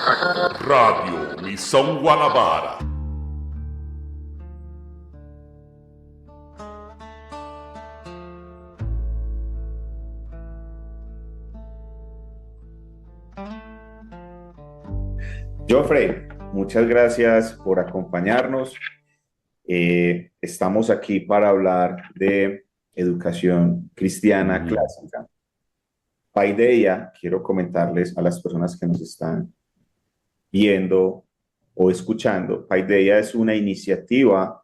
Radio Missão Guanabara. Jofre, muchas gracias por acompañarnos. Estamos aquí para hablar de educación cristiana clásica. Paideia, quiero comentarles a las personas que nos están viendo o escuchando, Paideia es una iniciativa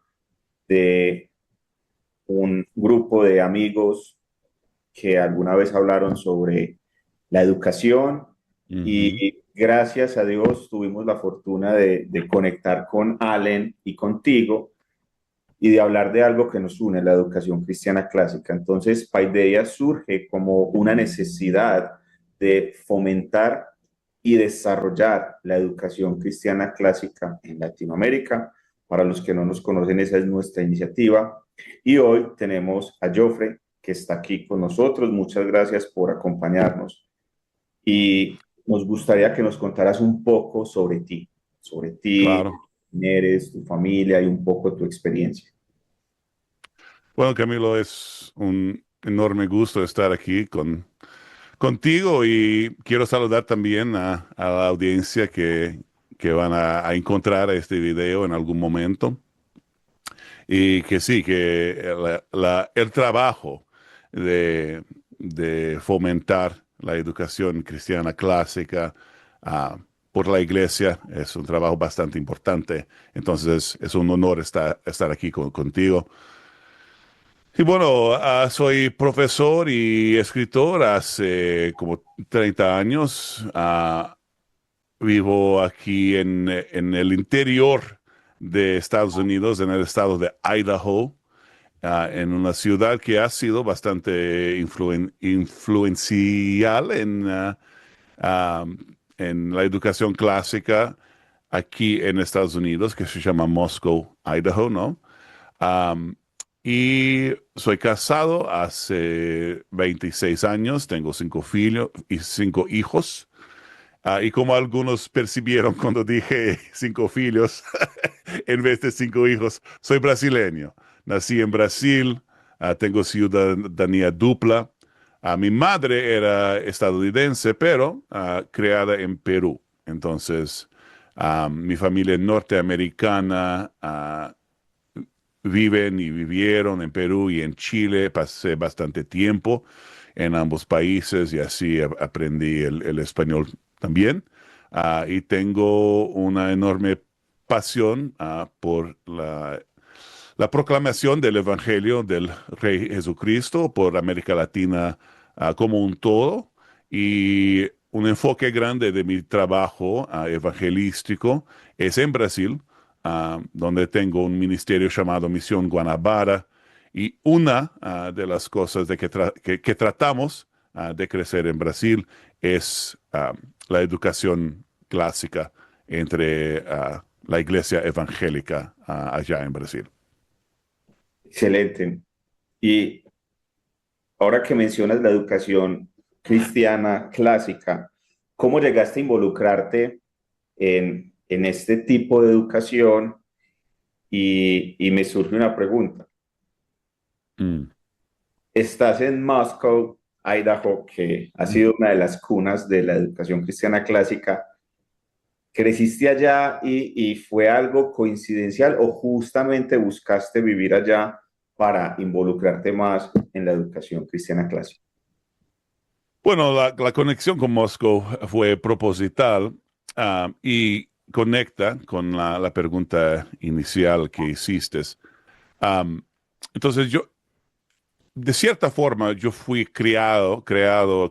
de un grupo de amigos que alguna vez hablaron sobre la educación y gracias a Dios tuvimos la fortuna de conectar con Allen y contigo y de hablar de algo que nos une, la educación cristiana clásica. Entonces, Paideia surge como una necesidad de fomentar y desarrollar la educación cristiana clásica en Latinoamérica. Para los que no nos conocen, esa es nuestra iniciativa. Y hoy tenemos a Jofre, que está aquí con nosotros. Muchas gracias por acompañarnos. Y nos gustaría que nos contaras un poco sobre ti, Claro. quién eres, tu familia y un poco tu experiencia. Bueno, Camilo, es un enorme gusto estar aquí contigo y quiero saludar también a la audiencia que van a encontrar este video en algún momento. Y que sí, que el trabajo de fomentar la educación cristiana clásica por la iglesia es un trabajo bastante importante. Entonces es un honor estar aquí contigo. Y bueno, soy profesor y escritor hace como 30 años. Vivo aquí en el interior de Estados Unidos, en el estado de Idaho, en una ciudad que ha sido bastante influencial en la educación clásica aquí en Estados Unidos, que se llama Moscow, Idaho, ¿no? Um, y soy casado hace 26 años, tengo 5 hijos. Y como algunos percibieron cuando dije 5 hijos en vez de 5 hijos, soy brasileño. Nací en Brasil, tengo ciudadanía dupla. Mi madre era estadounidense, pero criada en Perú. Entonces, mi familia norteamericana viven y vivieron en Perú y en Chile. Pasé bastante tiempo en ambos países y así aprendí el español también. Y tengo una enorme pasión por la proclamación del Evangelio del Rey Jesucristo por América Latina como un todo y un enfoque grande de mi trabajo evangelístico es en Brasil, donde tengo un ministerio llamado Misión Guanabara y una de las cosas que tratamos de crecer en Brasil es la educación clásica entre la iglesia evangélica allá en Brasil. Excelente. Y ahora que mencionas la educación cristiana clásica, ¿cómo llegaste a involucrarte en este tipo de educación? Y me surge una pregunta. Mm. Estás en Moscow, Idaho, que ha sido una de las cunas de la educación cristiana clásica. ¿Creciste allá y fue algo coincidencial o justamente buscaste vivir allá para involucrarte más en la educación cristiana clásica? Bueno, la conexión con Moscú fue proposital y conecta con la pregunta inicial que hiciste. Entonces, de cierta forma, yo fui creado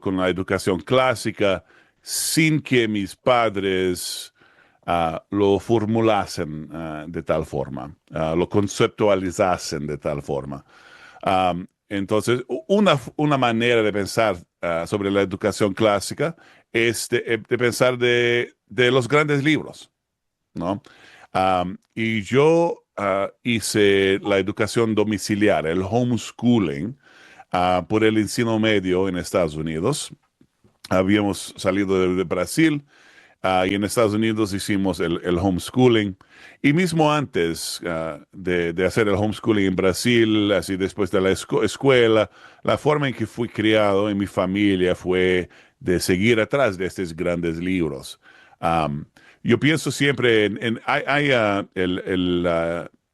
con la educación clásica sin que mis padres lo formulasen de tal forma, lo conceptualizasen de tal forma. Entonces, una manera de pensar sobre la educación clásica es de pensar de los grandes libros, ¿no? Y yo hice la educación domiciliar, el homeschooling, por el ensino medio en Estados Unidos. Habíamos salido de Brasil Y en Estados Unidos hicimos el homeschooling. Y mismo antes de hacer el homeschooling en Brasil, así después de la escuela, la forma en que fui criado en mi familia fue de seguir atrás de estos grandes libros. Am, yo pienso siempre hay,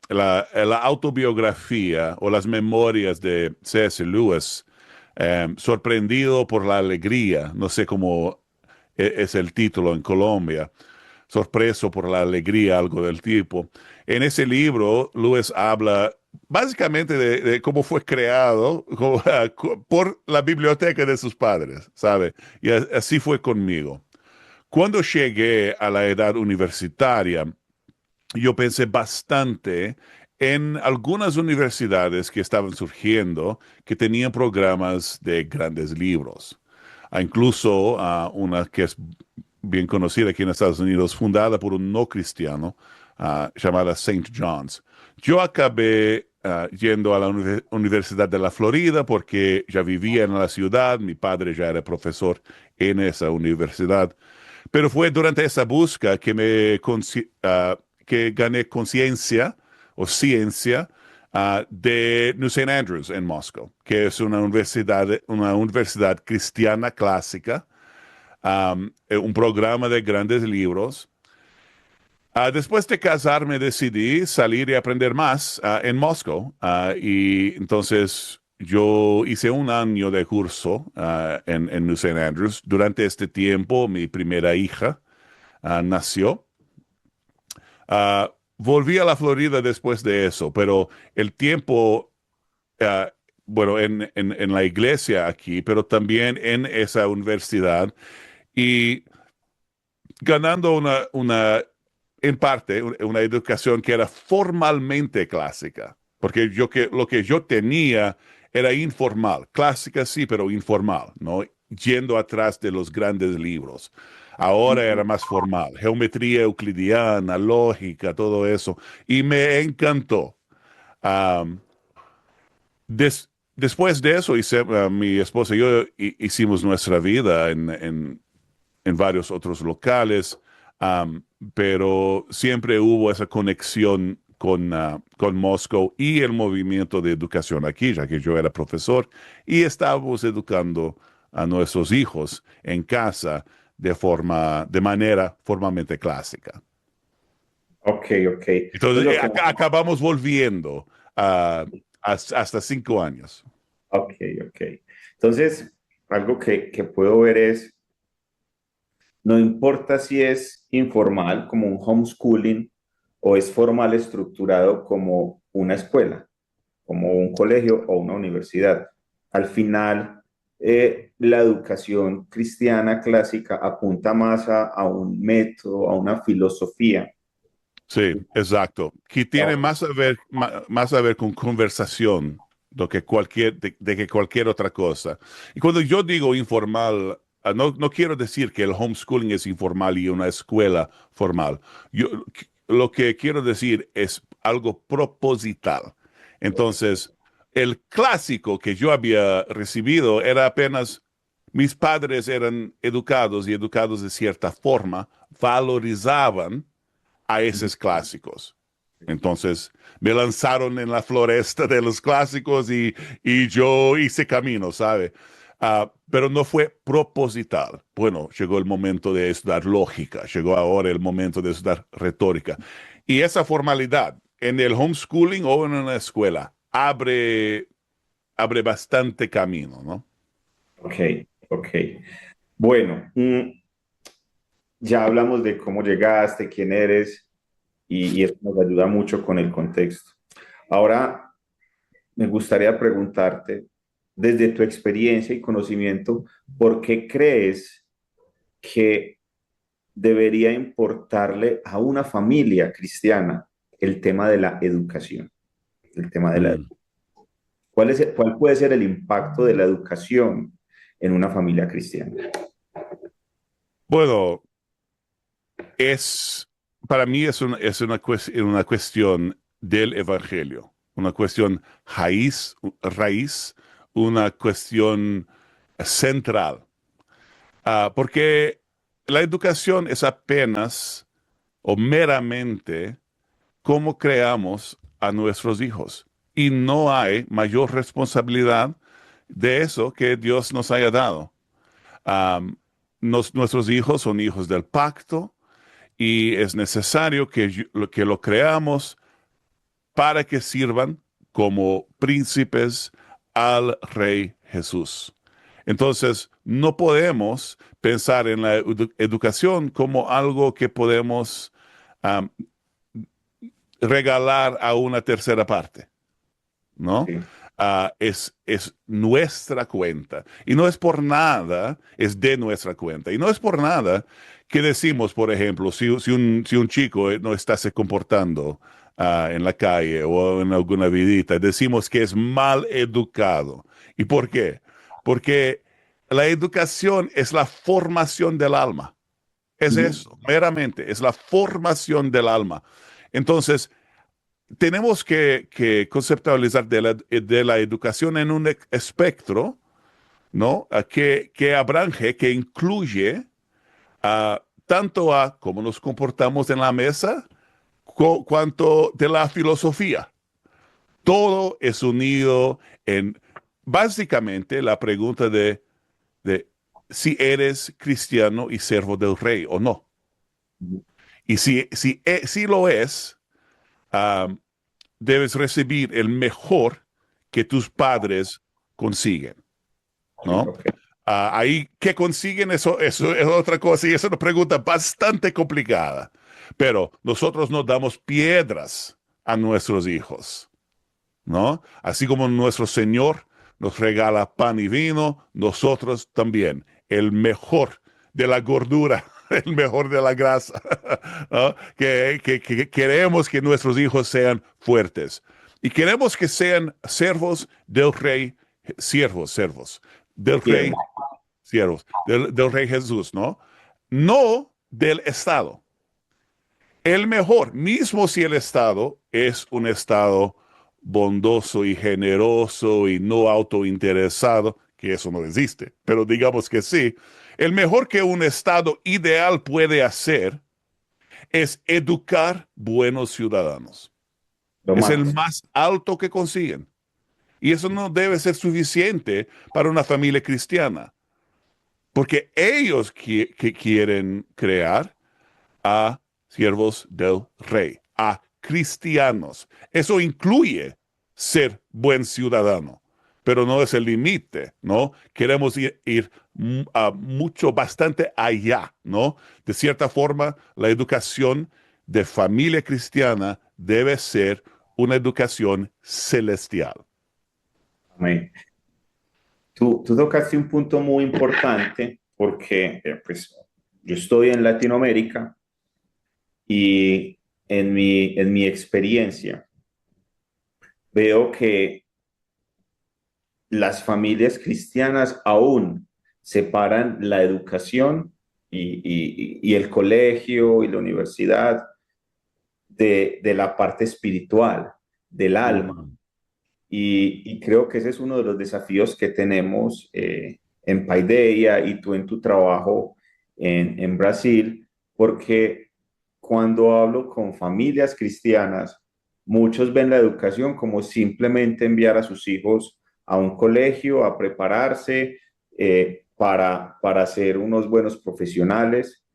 la autobiografía o las memorias de C.S. Lewis, sorprendido por la alegría, no sé cómo es el título en Colombia, sorpreso por la alegría, algo del tipo. En ese libro, Lewis habla básicamente de cómo fue creado por la biblioteca de sus padres, ¿sabe? Y así fue conmigo. Cuando llegué a la edad universitaria, yo pensé bastante en algunas universidades que estaban surgiendo que tenían programas de grandes libros. Incluso una que es bien conocida aquí en Estados Unidos, fundada por un no cristiano, llamada Saint John's. Yo acabé yendo a la Universidad de la Florida porque ya vivía en la ciudad, mi padre ya era profesor en esa universidad, pero fue durante esa búsqueda que gané conciencia o ciencia de New St. Andrews en Moscow, que es una universidad cristiana clásica, un programa de grandes libros. Después de casarme decidí salir y aprender más en Moscow, y entonces yo hice un año de curso en New St. Andrews. Durante este tiempo mi primera hija nació. Volví a la Florida después de eso, pero el tiempo, ah, bueno, en la iglesia aquí, pero también en esa universidad y ganando en parte, una educación que era formalmente clásica, porque lo que yo tenía era informal, clásica sí, pero informal, ¿no? Yendo atrás de los grandes libros. Ahora era más formal, geometría euclidiana, lógica, todo eso, y me encantó. Am, Después de eso, mi esposa y yo hicimos nuestra vida en varios otros locales, am, pero siempre hubo esa conexión con Moscow y el movimiento de educación aquí, ya que yo era profesor y estábamos educando a nuestros hijos en casa de manera formalmente clásica. Ok, ok. Entonces, Entonces, acabamos volviendo hasta 5 años. ok, ok. Entonces, algo que puedo ver es, no importa si es informal, como un homeschooling, o es formal estructurado como una escuela, como un colegio o una universidad. Al final, la educación cristiana clásica apunta más a un método, a una filosofía. Sí, exacto. Que tiene más a ver con conversación de que cualquier otra cosa. Y cuando yo digo informal, no quiero decir que el homeschooling es informal y una escuela formal. Lo que quiero decir es algo proposital. Entonces, el clásico que yo había recibido era apenas mis padres eran educados y educados de cierta forma, valorizaban a esos clásicos. Entonces me lanzaron en la floresta de los clásicos y yo hice camino, ¿sabe? Pero no fue proposital. Bueno, llegó el momento de estudiar lógica, llegó ahora el momento de estudiar retórica. Y esa formalidad en el homeschooling o en una escuela abre bastante camino, ¿no? Ok, ok. Bueno, ya hablamos de cómo llegaste, quién eres, y eso nos ayuda mucho con el contexto. Ahora, me gustaría preguntarte, desde tu experiencia y conocimiento, ¿por qué crees que debería importarle a una familia cristiana el tema de la educación? El tema de la, Mm. ¿cuál puede ser el impacto de la educación en una familia cristiana? Bueno, para mí es una cuestión del evangelio, una cuestión raíz, una cuestión central. Porque la educación es apenas o meramente cómo creamos a nuestros hijos. Y no hay mayor responsabilidad de eso que Dios nos haya dado. Am, Nuestros hijos son hijos del pacto y es necesario que lo creamos para que sirvan como príncipes al Rey Jesús. Entonces, no podemos pensar en la educación como algo que podemos am, regalar a una tercera parte, ¿no? Sí. Es nuestra cuenta. Y no es por nada, es de nuestra cuenta. Y no es por nada que decimos, por ejemplo, si un chico no está se comportando en la calle o en alguna vidita, decimos que es mal educado. ¿Y por qué? Porque la educación es la formación del alma. Es Ujú. eso, meramente, es la formación del alma. Entonces, tenemos que conceptualizar de la educación en un espectro, ¿no? Que abrange, que incluye tanto a cómo nos comportamos en la mesa, cuanto de la filosofía. Todo es unido en básicamente la pregunta de si eres cristiano y siervo del rey o no. Y si lo es, ah, debes recibir el mejor que tus padres consiguen, ¿no? Ok. Ahí, ¿qué consiguen? Eso es otra cosa y es una pregunta bastante complicada. Pero nosotros no damos piedras a nuestros hijos, ¿no? Así como nuestro Señor nos regala pan y vino, nosotros también, el mejor de la gordura, el mejor de la grasa, ¿no? Que queremos que nuestros hijos sean fuertes y queremos que sean servos del rey, siervos, del Siervo. rey, siervos, del rey Jesús, ¿no? No del Estado. El mejor, mismo si el Estado es un Estado bondoso y generoso y no autointeresado, que eso no existe, pero digamos que sí, el mejor que un Estado ideal puede hacer es educar buenos ciudadanos. Lo Es el más. más alto que consiguen. Y eso no debe ser suficiente para una familia cristiana, porque ellos que quieren crear a siervos del rey, a cristianos. Eso incluye ser buen ciudadano, pero no es el límite, ¿no? Queremos ir a mucho, bastante allá, ¿no? De cierta forma, la educación de familia cristiana debe ser una educación celestial. Amén. Tú tocaste un punto muy importante porque pues, yo estoy en Latinoamérica y en mi experiencia veo que las familias cristianas aún separan la educación y el colegio y la universidad de la parte espiritual, del alma. Mm. Y creo que ese es uno de los desafíos que tenemos en Paideia y tú en tu trabajo en Brasil, porque cuando hablo con familias cristianas, muchos ven la educación como simplemente enviar a sus hijos a un colegio, a prepararse para ser unos buenos profesionales.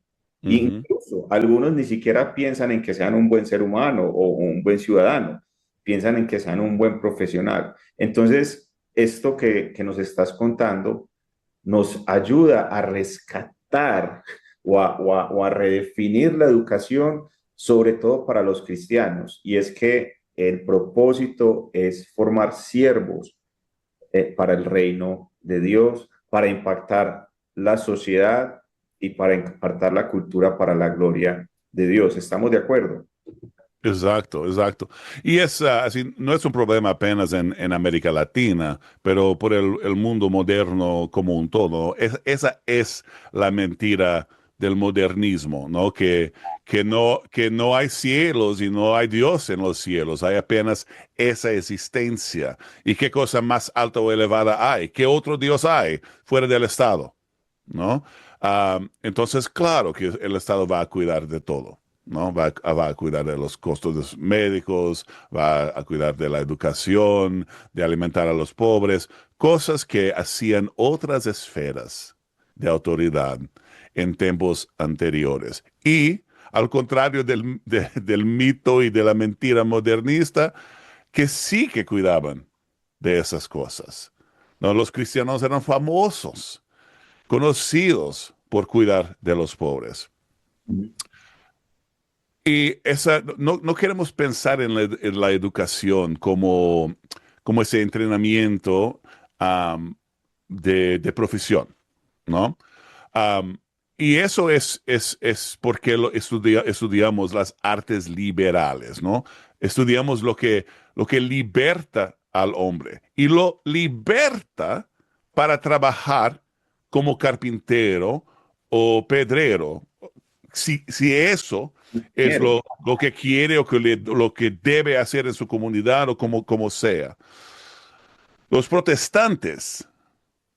Ujú. Incluso algunos ni siquiera piensan en que sean un buen ser humano o un buen ciudadano, piensan en que sean un buen profesional. Entonces, esto que nos estás contando nos ayuda a rescatar o a redefinir la educación, sobre todo para los cristianos, y es que el propósito es formar siervos para el reino de Dios, para impactar la sociedad y para impactar la cultura para la gloria de Dios. ¿Estamos de acuerdo? Exacto, exacto. Y así, no es un problema apenas en América Latina, pero por el mundo moderno como un todo. Esa es la mentira del modernismo, ¿no? Que no hay cielos y no hay Dios en los cielos, hay apenas esa existencia. ¿Y qué cosa más alta o elevada hay? ¿Qué otro Dios hay fuera del Estado? ¿No? Entonces, claro que el Estado va a cuidar de todo, ¿no? Va a cuidar de los costos de los médicos, va a cuidar de la educación, de alimentar a los pobres, cosas que hacían otras esferas de autoridad en tiempos anteriores. Y al contrario del mito y de la mentira modernista, que sí que cuidaban de esas cosas. ¿No? Los cristianos eran famosos, conocidos por cuidar de los pobres. Y no queremos pensar en la educación como ese entrenamiento am, de profesión, ¿no? Am, y eso es porque estudiamos las artes liberales, ¿no? Estudiamos lo que liberta al hombre y lo liberta para trabajar como carpintero o pedrero. Si eso es Ingeniero. lo que quiere o lo que debe hacer en su comunidad o como sea. Los protestantes,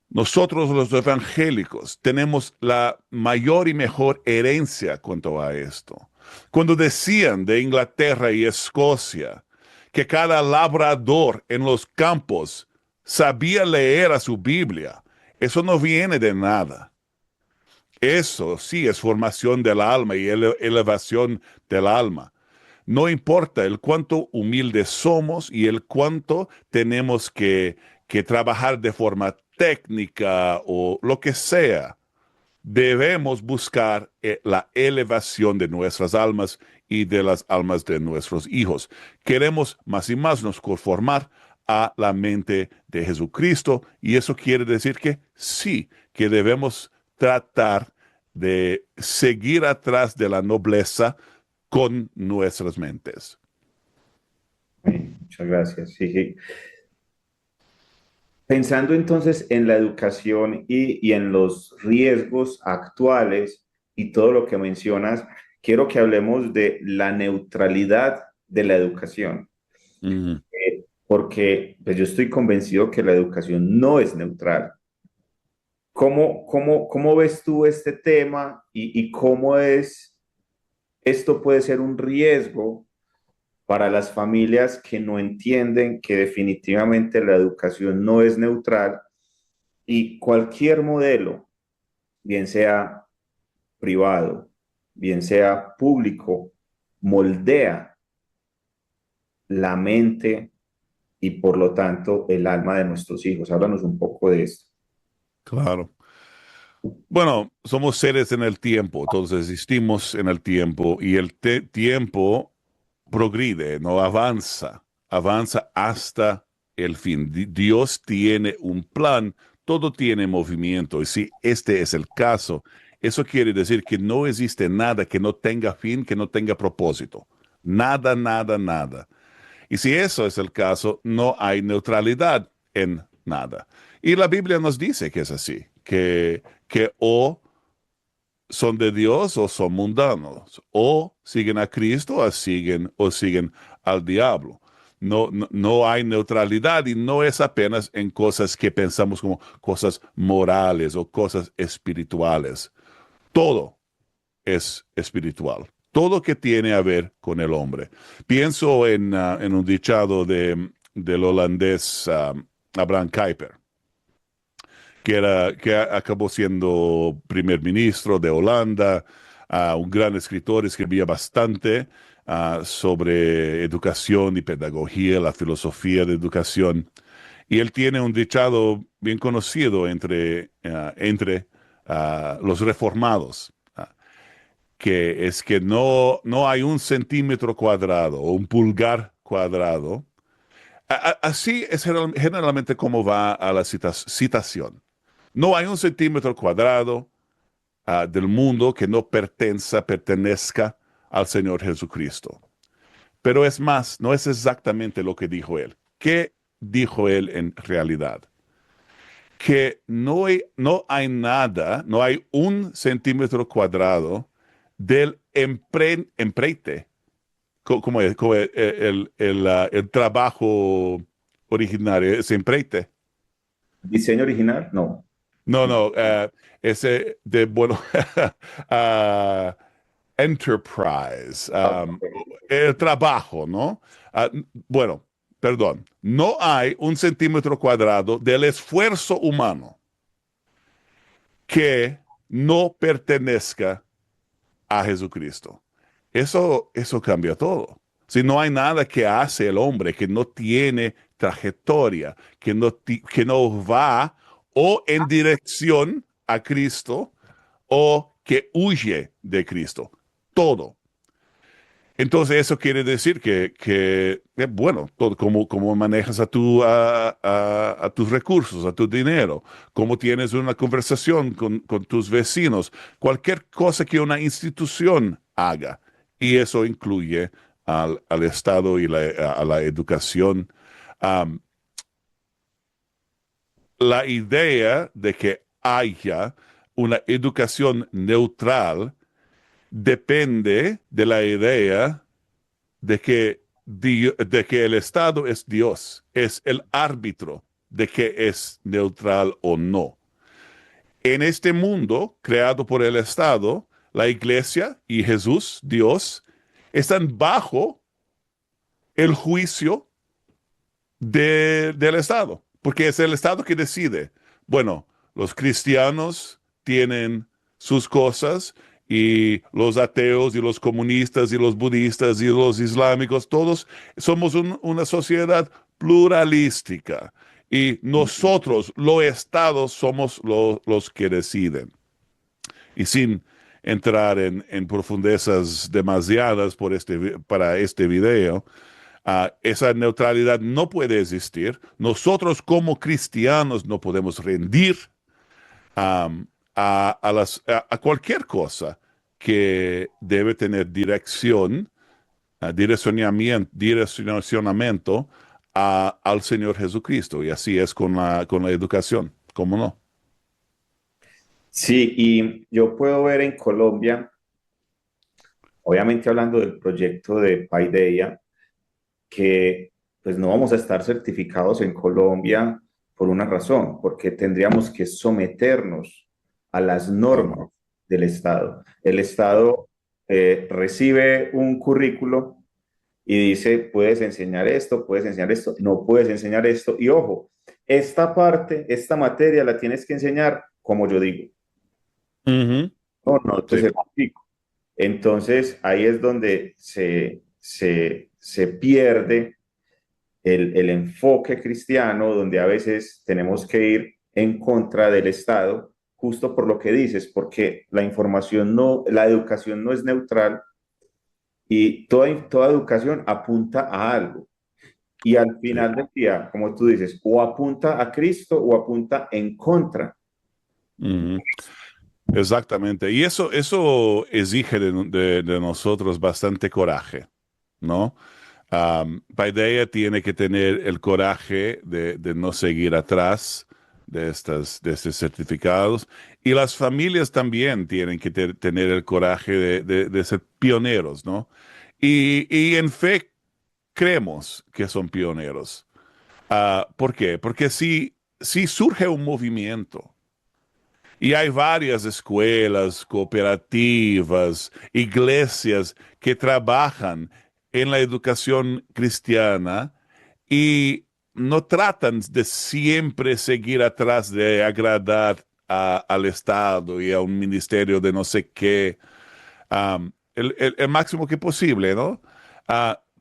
nosotros los evangélicos, tenemos la mayor y mejor herencia cuanto a esto. Cuando decían de Inglaterra y Escocia que cada labrador en los campos sabía leer a su Biblia, eso no viene de nada. Eso sí es formación del alma y elevación del alma. No importa el cuánto humildes somos y el cuánto tenemos que trabajar de forma técnica o lo que sea, debemos buscar la elevación de nuestras almas y de las almas de nuestros hijos. Queremos más y más nos conformar a la mente de Jesucristo y eso quiere decir que sí, que debemos tratar de seguir atrás de la nobleza con nuestras mentes. Muchas gracias. Sí, sí. Pensando entonces en la educación y en los riesgos actuales y todo lo que mencionas, quiero que hablemos de la neutralidad de la educación, Ujú. porque pues, yo estoy convencido que la educación no es neutral. ¿Cómo ves tú este tema y cómo esto puede ser un riesgo para las familias que no entienden que definitivamente la educación no es neutral y cualquier modelo, bien sea privado, bien sea público, moldea la mente y por lo tanto el alma de nuestros hijos? Háblanos un poco de esto. Claro. Bueno, somos seres en el tiempo, entonces existimos en el tiempo y el tiempo progride, no avanza, avanza hasta el fin. Dios tiene un plan, todo tiene movimiento y si este es el caso, eso quiere decir que no existe nada que no tenga fin, que no tenga propósito. Nada, nada, nada. Y si eso es el caso, no hay neutralidad en nada. Y la Biblia nos dice que es así, que o son de Dios o son mundanos, o siguen a Cristo o siguen al diablo. No hay neutralidad y no es apenas en cosas que pensamos como cosas morales o cosas espirituales. Todo es espiritual. Todo que tiene a ver con el hombre. Pienso en un dichado del holandés Abraham Kuyper, que acabó siendo primer ministro de Holanda, un gran escritor, escribía bastante sobre educación y pedagogía, la filosofía de educación. Y él tiene un dichado bien conocido entre los reformados, que es que no hay un centímetro cuadrado o un pulgar cuadrado. Así es generalmente como va a la citación. No hay un centímetro cuadrado del mundo que no pertenezca al Señor Jesucristo. Pero es más, no es exactamente lo que dijo él. ¿Qué dijo él en realidad? Que no hay nada, no hay un centímetro cuadrado del empreite, como es, como el trabajo originario, es empreite. ¿Diseño original? No. No, no, ese de, bueno, ah, enterprise, Ok. el trabajo, ¿no? Ah, bueno, perdón, no hay un centímetro cuadrado del esfuerzo humano que no pertenezca a Jesucristo. Eso cambia todo. Si no hay nada que hace el hombre que no tiene trayectoria, que no va o en dirección a Cristo o que huye de Cristo. Todo. Entonces eso quiere decir bueno, todo, cómo manejas a tus recursos, a tu dinero, cómo tienes una conversación con tus vecinos, cualquier cosa que una institución haga. Y eso incluye al Estado y a la educación. Am, la idea de que haya una educación neutral depende de la idea de que el Estado es Dios, es el árbitro de que es neutral o no. En este mundo creado por el Estado, la Iglesia y Jesús, Dios, están bajo el juicio del Estado, porque es el Estado que decide. Bueno, los cristianos tienen sus cosas y los ateos y los comunistas y los budistas y los islámicos, todos somos una sociedad pluralística y nosotros, los estados, somos los que deciden. Y sin entrar en profundezas demasiadas para este video, esa neutralidad no puede existir. Nosotros como cristianos no podemos rendir a cualquier cosa que debe tener direccionamiento al Señor Jesucristo. Y así es con la educación. ¿Cómo no? Sí, y yo puedo ver en Colombia, obviamente hablando del proyecto de Paideia, que pues no vamos a estar certificados en Colombia por una razón, porque tendríamos que someternos a las Claro. normas del Estado. El Estado recibe un currículo y dice, puedes enseñar esto, no puedes enseñar esto. Y ojo, esta parte, esta materia la tienes que enseñar como yo digo. Ujú. No, no te Sí. certifico. Entonces ahí es donde se pierde el enfoque cristiano, donde a veces tenemos que ir en contra del Estado, justo por lo que dices, porque la información no, la educación no es neutral y toda educación apunta a algo. Y al Sí. final del día, como tú dices, o apunta a Cristo o apunta en contra. Ujú. Exactamente. Y eso exige de nosotros bastante coraje, ¿no? Paideia tiene que tener el coraje de no seguir atrás de estos certificados y las familias también tienen que tener el coraje de ser pioneros, ¿no? Y en fe creemos que son pioneros. ¿Por qué? Porque si surge un movimiento y hay varias escuelas, cooperativas, iglesias que trabajan en la educación cristiana y no tratan de siempre seguir atrás de agradar al Estado y a un ministerio de no sé qué, el máximo que posible, ¿no?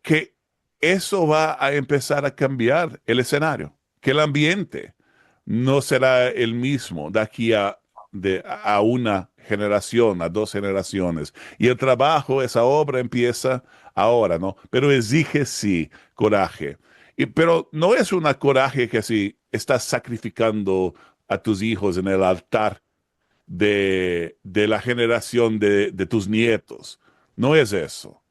Que eso va a empezar a cambiar el escenario, que el ambiente no será el mismo de aquí a una generación, a dos generaciones. Y el trabajo, esa obra empieza ahora, ¿no? Pero exige, sí, coraje. Pero no es una coraje que si estás sacrificando a tus hijos en el altar de la generación de tus nietos. No es eso.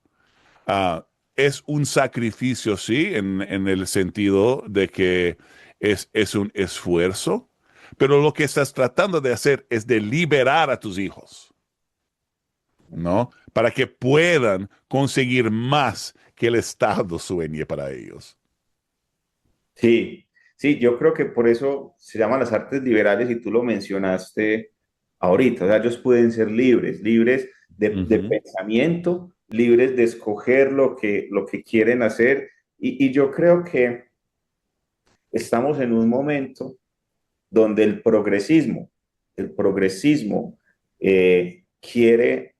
Ah, es un sacrificio, sí, en el sentido de que es un esfuerzo, pero lo que estás tratando de hacer es de liberar a tus hijos, ¿no? Para que puedan conseguir más que el Estado sueñe para ellos. Sí, Sí, yo creo que por eso se llaman las artes liberales y tú lo mencionaste ahorita. O sea, ellos pueden ser libres, libres de Ujú. pensamiento, libres de escoger lo que quieren hacer. Y yo creo que estamos en un momento donde el progresismo quiere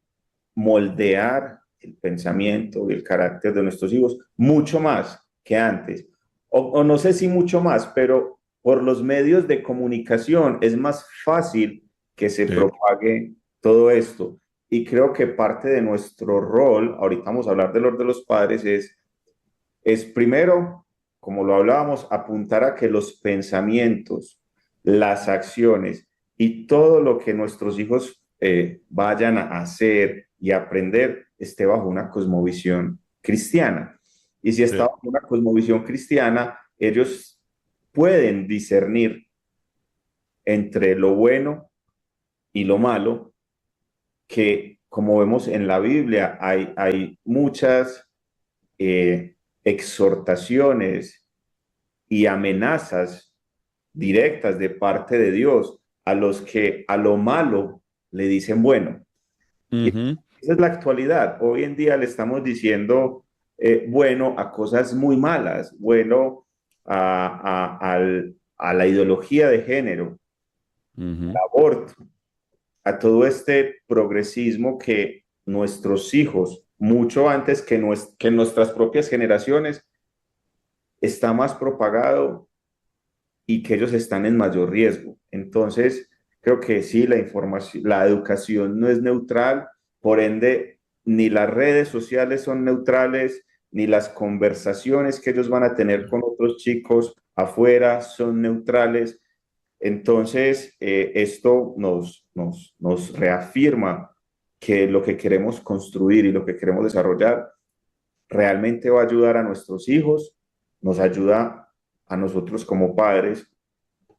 moldear el pensamiento y el carácter de nuestros hijos mucho más que antes. O no sé si mucho más, pero por los medios de comunicación es más fácil que se Sí, propague todo esto. Y creo que parte de nuestro rol, ahorita vamos a hablar de los padres, es primero, como lo hablábamos, apuntar a que los pensamientos, las acciones y todo lo que nuestros hijos vayan a hacer y aprender esté bajo una cosmovisión cristiana. Y si está sí. bajo una cosmovisión cristiana, ellos pueden discernir entre lo bueno y lo malo, que como vemos en la Biblia hay muchas exhortaciones y amenazas directas de parte de Dios a los que a lo malo le dicen bueno. Y Ujú. esa es la actualidad. Hoy en día le estamos diciendo bueno a cosas muy malas, bueno a la ideología de género, Ujú. al aborto, a todo este progresismo que nuestros hijos, mucho antes que nuestras propias generaciones, está más propagado y que ellos están en mayor riesgo. Entonces, creo que sí, la información, la educación no es neutral, por ende, ni las redes sociales son neutrales, ni las conversaciones que ellos van a tener con otros chicos afuera son neutrales. Entonces, esto nos reafirma que lo que queremos construir y lo que queremos desarrollar realmente va a ayudar a nuestros hijos, nos ayuda a nosotros como padres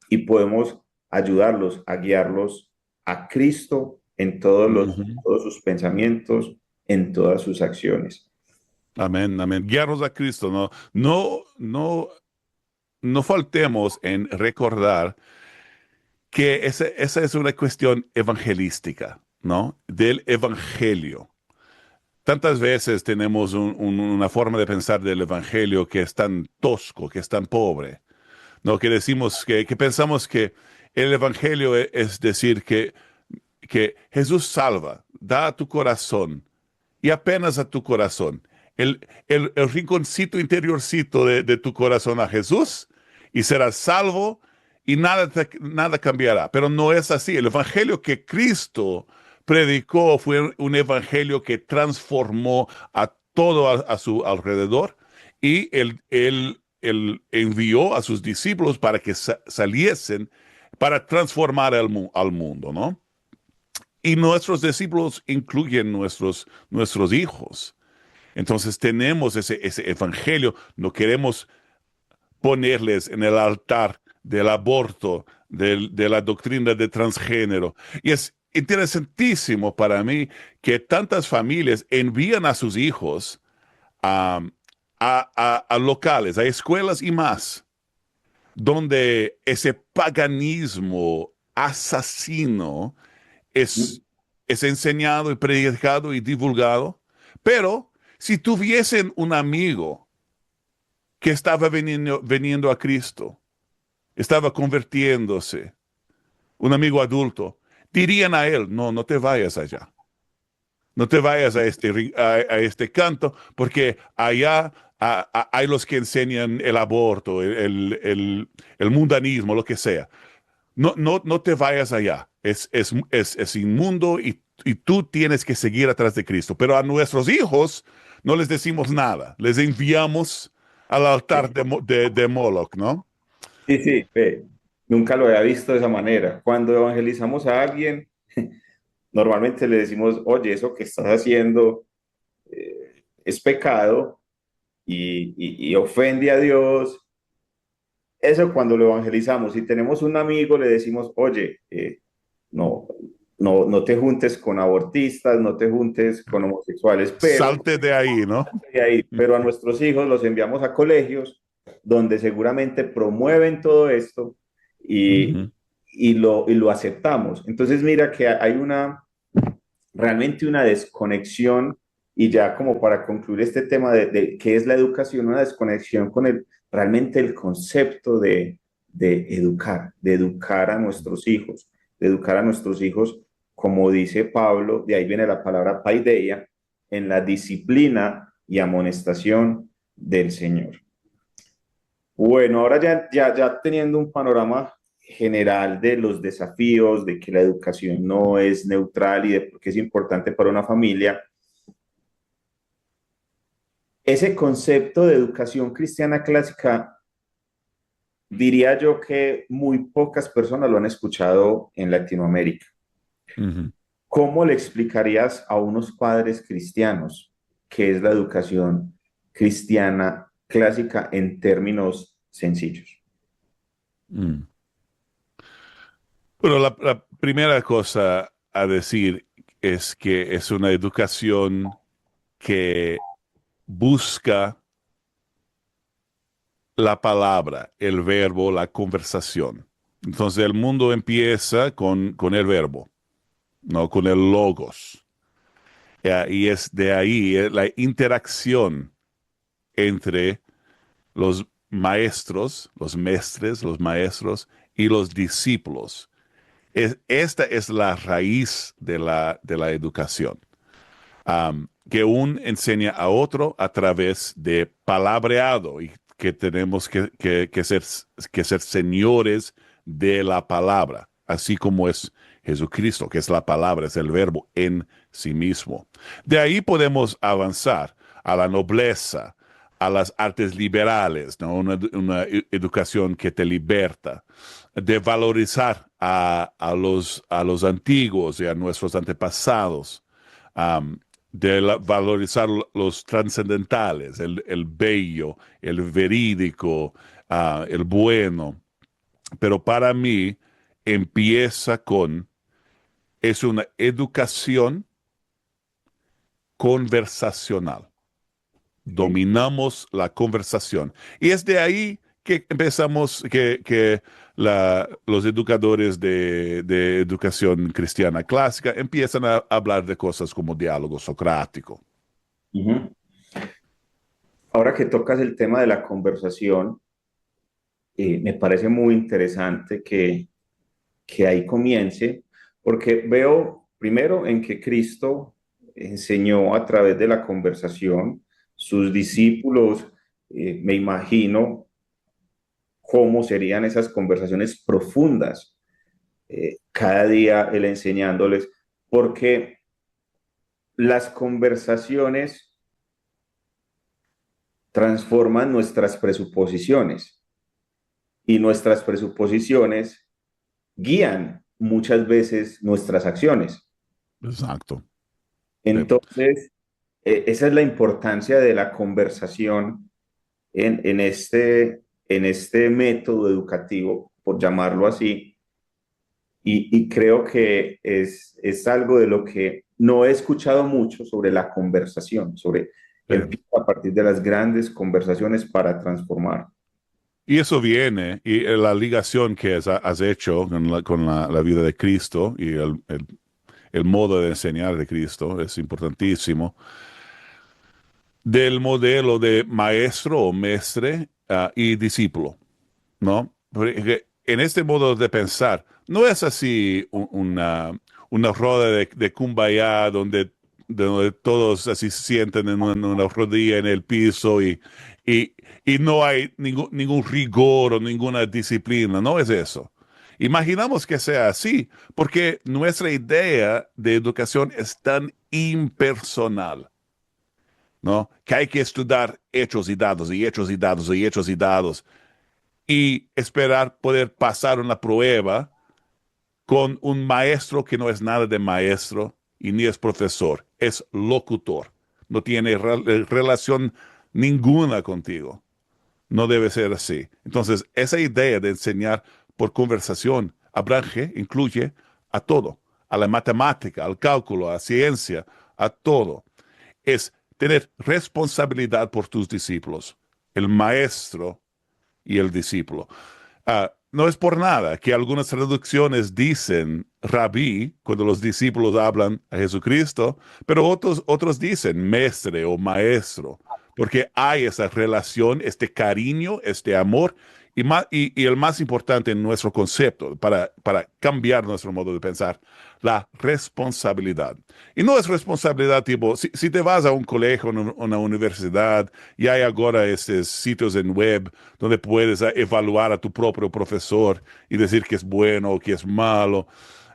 y podemos ayudarlos a guiarlos a Cristo en Ujú. todos sus pensamientos, en todas sus acciones. Amén, amén. Guiarnos a Cristo, ¿no? No faltemos en recordar que esa es una cuestión evangelística, ¿no? Del evangelio. Tantas veces tenemos una forma de pensar del evangelio que es tan tosco, que es tan pobre, ¿no? Que decimos que pensamos que el evangelio es decir que Jesús salva, da a tu corazón y apenas a tu corazón. El rinconcito interiorcito de tu corazón a Jesús y serás salvo y nada cambiará. Pero no es así. El evangelio que Cristo predicó fue un evangelio que transformó a todo a su alrededor y él envió a sus discípulos para que saliesen para transformar al mundo, ¿no? Y nuestros discípulos incluyen nuestros hijos. Entonces tenemos ese evangelio, no queremos ponerles en el altar del aborto, de la doctrina de transgénero. Y es interesantísimo para mí que tantas familias envían a sus hijos a, a locales, a escuelas y más, donde ese paganismo asesino es, es enseñado y predicado y divulgado, pero si tuviesen un amigo que estaba veniendo a Cristo, estaba convirtiéndose, un amigo adulto, dirían a él, no, no te vayas allá, no te vayas a este canto, porque allá hay los que enseñan el aborto, el mundanismo, lo que sea. No te vayas allá. Es inmundo y tú tienes que seguir atrás de Cristo. Pero a nuestros hijos no les decimos nada. Les enviamos al altar de Moloch, ¿no? Sí, sí, nunca lo había visto de esa manera. Cuando evangelizamos a alguien, normalmente le decimos, oye, eso que estás haciendo es pecado y ofende a Dios. Eso cuando lo evangelizamos. Si tenemos un amigo, le decimos, oye, no, no te juntes con abortistas, no te juntes con homosexuales, Salte de ahí, ¿no? pero a nuestros hijos los enviamos a colegios donde seguramente promueven todo esto y, Ujú. y lo aceptamos. Entonces mira que hay realmente una desconexión, y ya como para concluir este tema de qué es la educación, una desconexión con realmente el concepto de educar a nuestros hijos, de educar a nuestros hijos, como dice Pablo, de ahí viene la palabra paideia, en la disciplina y amonestación del Señor. Bueno, ahora ya teniendo un panorama general de los desafíos, de que la educación no es neutral y de por qué es importante para una familia, ese concepto de educación cristiana clásica, diría yo que muy pocas personas lo han escuchado en Latinoamérica. Ujú. ¿Cómo le explicarías a unos padres cristianos qué es la educación cristiana clásica en términos sencillos? Mm. Bueno, la primera cosa a decir es que es una educación que busca la palabra, el verbo, la conversación. Entonces el mundo empieza con el verbo, no con el logos. Y es de ahí la interacción entre los maestros, los mestres, los maestros y los discípulos. Esta es la raíz de la educación, que un enseña a otro a través de palabreado y que tenemos que ser señores de la palabra, así como es Jesucristo, que es la palabra, es el verbo en sí mismo. De ahí podemos avanzar a la nobleza, a las artes liberales, ¿no? Una educación que te liberta, de valorizar a los antiguos y a nuestros antepasados, um, valorizar los trascendentales, el bello, el verídico, el bueno. Pero para mí empieza es una educación conversacional. Sí. Dominamos la conversación. Y es de ahí que empezamos, que los educadores de educación cristiana clásica empiezan a hablar de cosas como diálogo socrático. Ujú. Ahora que tocas el tema de la conversación, me parece muy interesante que ahí comience, porque veo primero en que Cristo enseñó a través de la conversación, sus discípulos, me imagino cómo serían esas conversaciones profundas, cada día él enseñándoles, porque las conversaciones transforman nuestras presuposiciones y nuestras presuposiciones guían muchas veces nuestras acciones. Exacto. Sí. Entonces, esa es la importancia de la conversación en este método educativo, por llamarlo así, y creo que es algo de lo que no he escuchado mucho sobre la conversación, sobre Sí. empieza a partir de las grandes conversaciones para transformar. Y eso viene, y la ligación que has hecho con la vida de Cristo y el modo de enseñar de Cristo es importantísimo, del modelo de maestro o mestre y discípulo, ¿no? Porque en este modo de pensar, no es así una rueda de kumbaya donde todos así se sienten en una rodilla en el piso y, y no hay ningún rigor o ninguna disciplina, no es eso. Imaginamos que sea así, porque nuestra idea de educación es tan impersonal, ¿no? Que hay que estudiar hechos y dados y hechos y dados y hechos y dados y esperar poder pasar una prueba con un maestro que no es nada de maestro y ni es profesor, es locutor. No tiene relación ninguna contigo. No debe ser así. Entonces, esa idea de enseñar por conversación abrange, incluye a todo, a la matemática, al cálculo, a la ciencia, a todo. Es tener responsabilidad por tus discípulos. El maestro y el discípulo. No es por nada que algunas traducciones dicen rabí cuando los discípulos hablan a Jesucristo, pero otros dicen mestre o maestro, porque hay esa relación, este cariño, este amor, y el más importante en nuestro concepto, para cambiar nuestro modo de pensar, la responsabilidad. Y no es responsabilidad tipo, si te vas a un colegio, una universidad, y hay ahora estos sitios en web donde puedes evaluar a tu propio profesor y decir que es bueno o que es malo.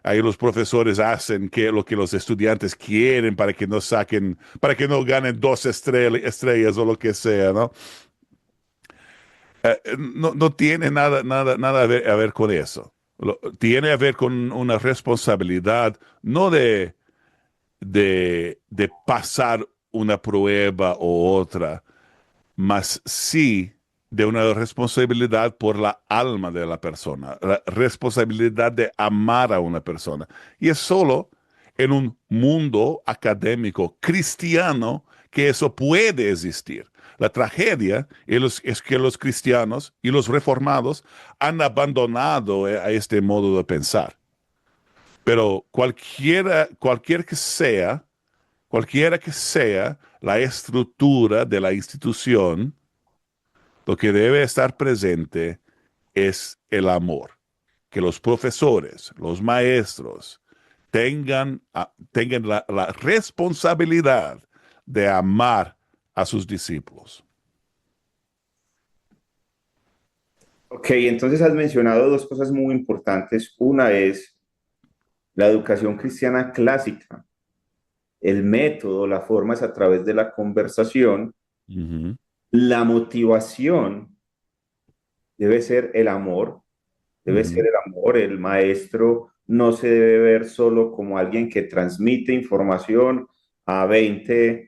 Ahí los profesores hacen lo que los estudiantes quieren para que no saquen, para que no ganen 2 estrellas o lo que sea, ¿no? No tiene nada a ver con eso. Tiene a ver con una responsabilidad, no de pasar una prueba o otra, mas sí de una responsabilidad por la alma de la persona, la responsabilidad de amar a una persona. Y es solo en un mundo académico cristiano que eso puede existir. La tragedia es que los cristianos y los reformados han abandonado a este modo de pensar. Pero cualquiera que sea la estructura de la institución, lo que debe estar presente es el amor. Que los profesores, los maestros, tengan la responsabilidad de amar a sus discípulos. Ok, entonces has mencionado dos cosas muy importantes. Una es la educación cristiana clásica. El método, la forma es a través de la conversación. Ujú, La motivación debe ser el amor, debe ser ujú. el amor. El maestro no se debe ver solo como alguien que transmite información a 20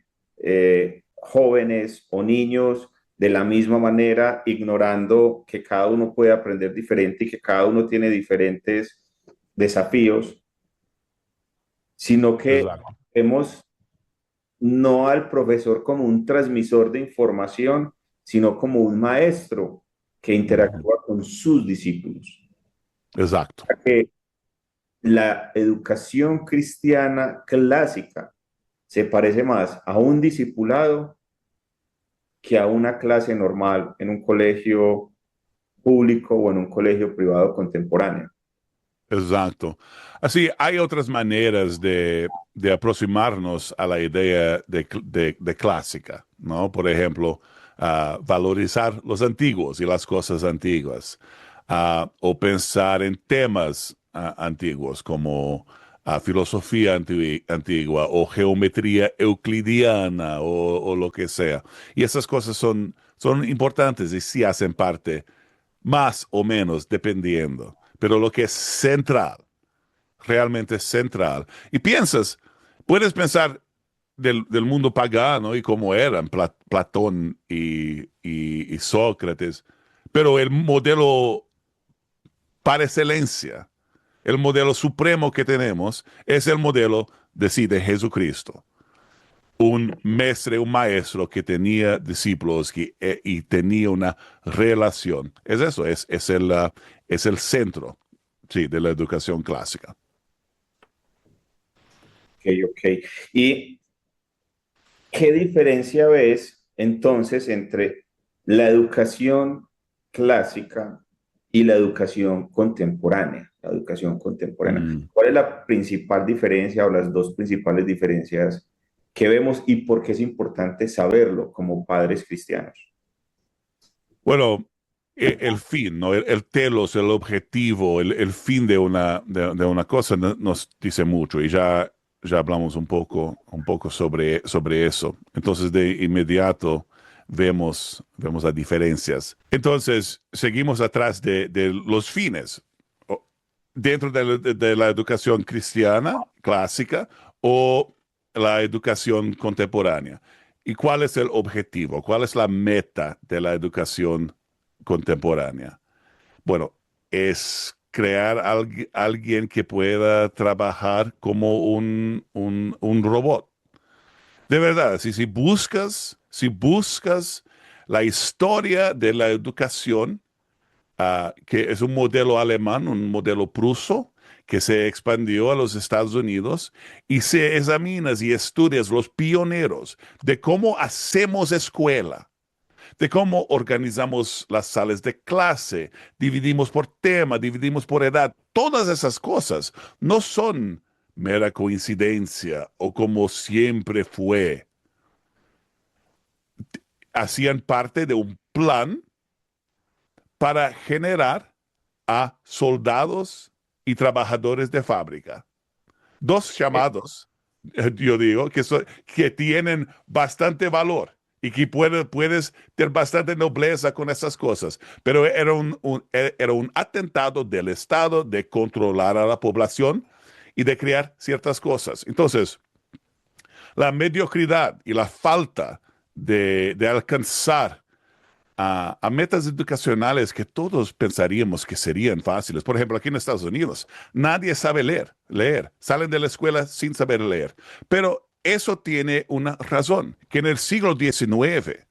jóvenes o niños de la misma manera, ignorando que cada uno puede aprender diferente y que cada uno tiene diferentes desafíos, sino que Exacto. vemos no al profesor como un transmisor de información, sino como un maestro que Ujú. interactúa con sus discípulos. Exacto. Que la educación cristiana clásica se parece más a un discipulado que a una clase normal en un colegio público o en un colegio privado contemporáneo. Exacto. Así, hay otras maneras de aproximarnos a la idea de clásica, ¿no? Por ejemplo, valorizar los antiguos y las cosas antiguas, o pensar en temas antiguos como filosofía antigua o geometría euclidiana o lo que sea. Y esas cosas son importantes y sí hacen parte más o menos dependiendo, pero lo que es central, realmente central. Y puedes pensar del mundo pagano y cómo eran Platón y Sócrates, pero el modelo par excelencia, el modelo supremo que tenemos es el modelo de Jesucristo. Un mestre, un maestro que tenía discípulos y tenía una relación. Es eso, es el centro, sí, de la educación clásica. Ok, ok. ¿Y qué diferencia ves entonces entre la educación clásica y la educación contemporánea? La educación contemporánea. Mm. ¿Cuál es la principal diferencia o las dos principales diferencias que vemos y por qué es importante saberlo como padres cristianos? Bueno, el fin, ¿no? El telos, el objetivo, el fin de una cosa nos dice mucho y ya hablamos un poco sobre eso. Entonces, de inmediato vemos las diferencias. Entonces, seguimos atrás de los fines. Dentro de la educación cristiana clásica o la educación contemporánea. ¿Y cuál es el objetivo? ¿Cuál es la meta de la educación contemporánea? Bueno, es crear alguien que pueda trabajar como un robot. De verdad, si buscas la historia de la educación, que es un modelo alemán, un modelo pruso, que se expandió a los Estados Unidos, y se examinas y estudias los pioneros de cómo hacemos escuela, de cómo organizamos las salas de clase, dividimos por tema, dividimos por edad. Todas esas cosas no son mera coincidencia o como siempre fue. Hacían parte de un plan para generar a soldados y trabajadores de fábrica. Dos llamados, yo digo, que tienen bastante valor y que puedes tener bastante nobleza con esas cosas. Pero era un atentado del Estado de controlar a la población y de crear ciertas cosas. Entonces, la mediocridad y la falta de alcanzar a metas educacionales que todos pensaríamos que serían fáciles. Por ejemplo, aquí en Estados Unidos, nadie sabe leer. Salen de la escuela sin saber leer. Pero eso tiene una razón, que en el siglo XIX,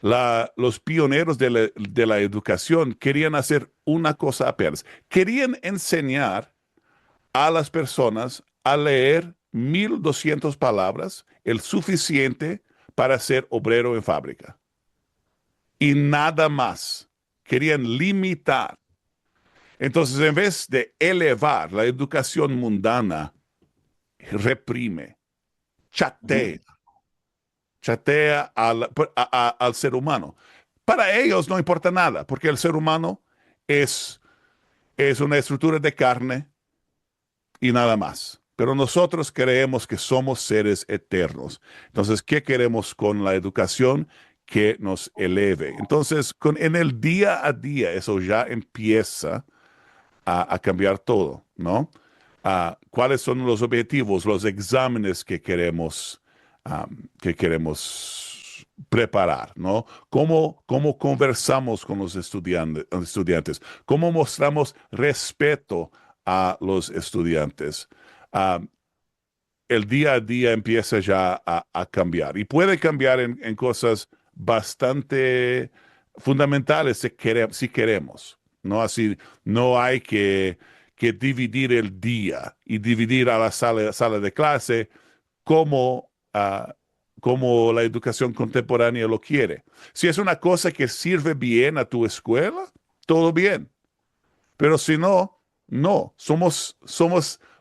los pioneros de la educación querían hacer una cosa apenas. Querían enseñar a las personas a leer 1,200 palabras, el suficiente para ser obrero en fábrica y nada más. Querían limitar. Entonces, en vez de elevar la educación mundana, reprime, chatea, chatea al ser humano. Para ellos no importa nada, porque el ser humano es, es una estructura de carne y nada más. Pero nosotros creemos que somos seres eternos. Entonces, ¿qué queremos con la educación? Que nos eleve. Entonces, en el día a día, eso ya empieza a cambiar todo, ¿no? ¿Cuáles son los objetivos, los exámenes que queremos preparar, ¿no? ¿Cómo conversamos con los estudiantes? ¿Cómo mostramos respeto a los estudiantes? Ah, el día a día empieza ya a cambiar y puede cambiar en cosas bastante fundamentales si queremos, ¿no? Así no hay que dividir el día y dividir a la sala de clase como, como la educación contemporánea lo quiere. Si es una cosa que sirve bien a tu escuela, todo bien. Pero si no, no, somos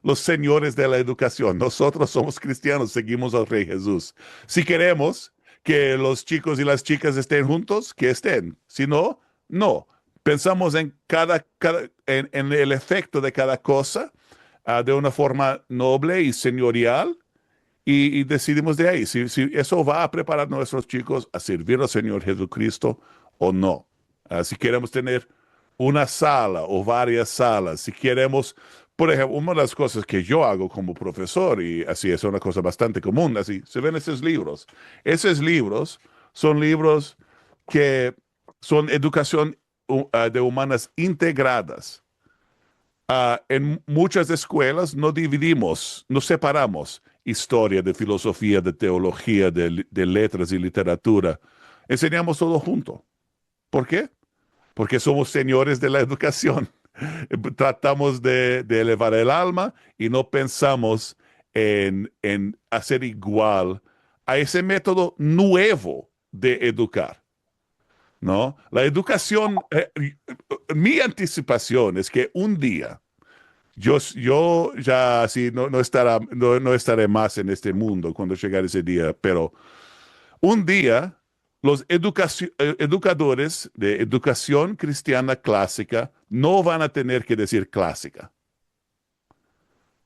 los señores de la educación. Nosotros somos cristianos, seguimos al Rey Jesús. Si queremos que los chicos y las chicas estén juntos, que estén. Si no, no. Pensamos en en el efecto de cada cosa, de una forma noble y señorial y decidimos de ahí si eso va a preparar a nuestros chicos a servir al Señor Jesucristo o no. Si queremos tener una sala o varias salas, si queremos, por ejemplo, una de las cosas que yo hago como profesor, y así es una cosa bastante común, así se ven esos libros. Esos libros son libros que son educación de humanas integradas. En muchas escuelas no dividimos, no separamos historia de filosofía, de teología, de letras y literatura. Enseñamos todo junto. ¿Por qué? Porque somos señores de la educación. Tratamos de elevar el alma y no pensamos en hacer igual a ese método nuevo de educar, ¿no? La educación, mi anticipación es que un día, yo ya así no estaré más en este mundo cuando llegue ese día, pero un día los educadores de educación cristiana clásica no van a tener que decir clásica,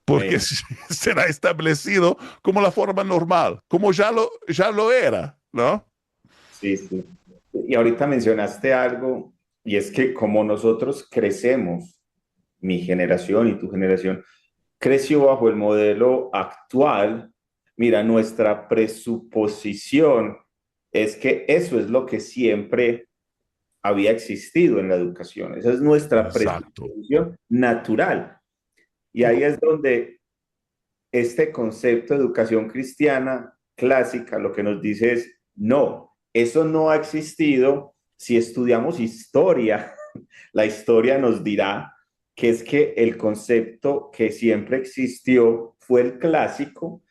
porque Amén. será establecido como la forma normal, como ya lo era, ¿no? Sí, sí. Y ahorita mencionaste algo, y es que como nosotros crecemos, mi generación y tu generación, creció bajo el modelo actual, mira, nuestra presuposición es que eso es lo que siempre había existido en la educación. Esa es nuestra Exacto. presuposición natural. Y ahí es donde este concepto de educación cristiana clásica lo que nos dice es, no, eso no ha existido si estudiamos historia la historia nos dirá que es que el concepto que siempre existió fue el clásico,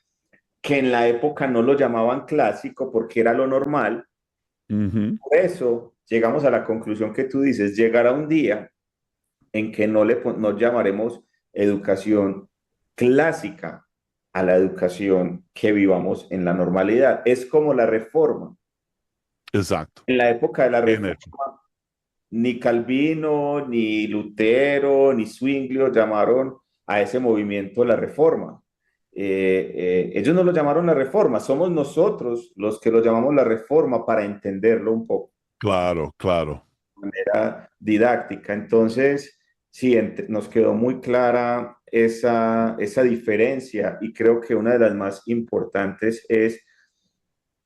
que en la época no lo llamaban clásico porque era lo normal. Ujú. Por eso llegamos a la conclusión que tú dices, llegará un día en que no llamaremos educación clásica a la educación que vivamos en la normalidad. Es como la reforma. Exacto. En la época de la Bien hecho. reforma, ni Calvino, ni Lutero, ni Zwinglio llamaron a ese movimiento la reforma. Ellos no lo llamaron la reforma, somos nosotros los que lo llamamos la reforma para entenderlo un poco Claro, claro. de manera didáctica. Entonces, sí, nos quedó muy clara esa diferencia y creo que una de las más importantes es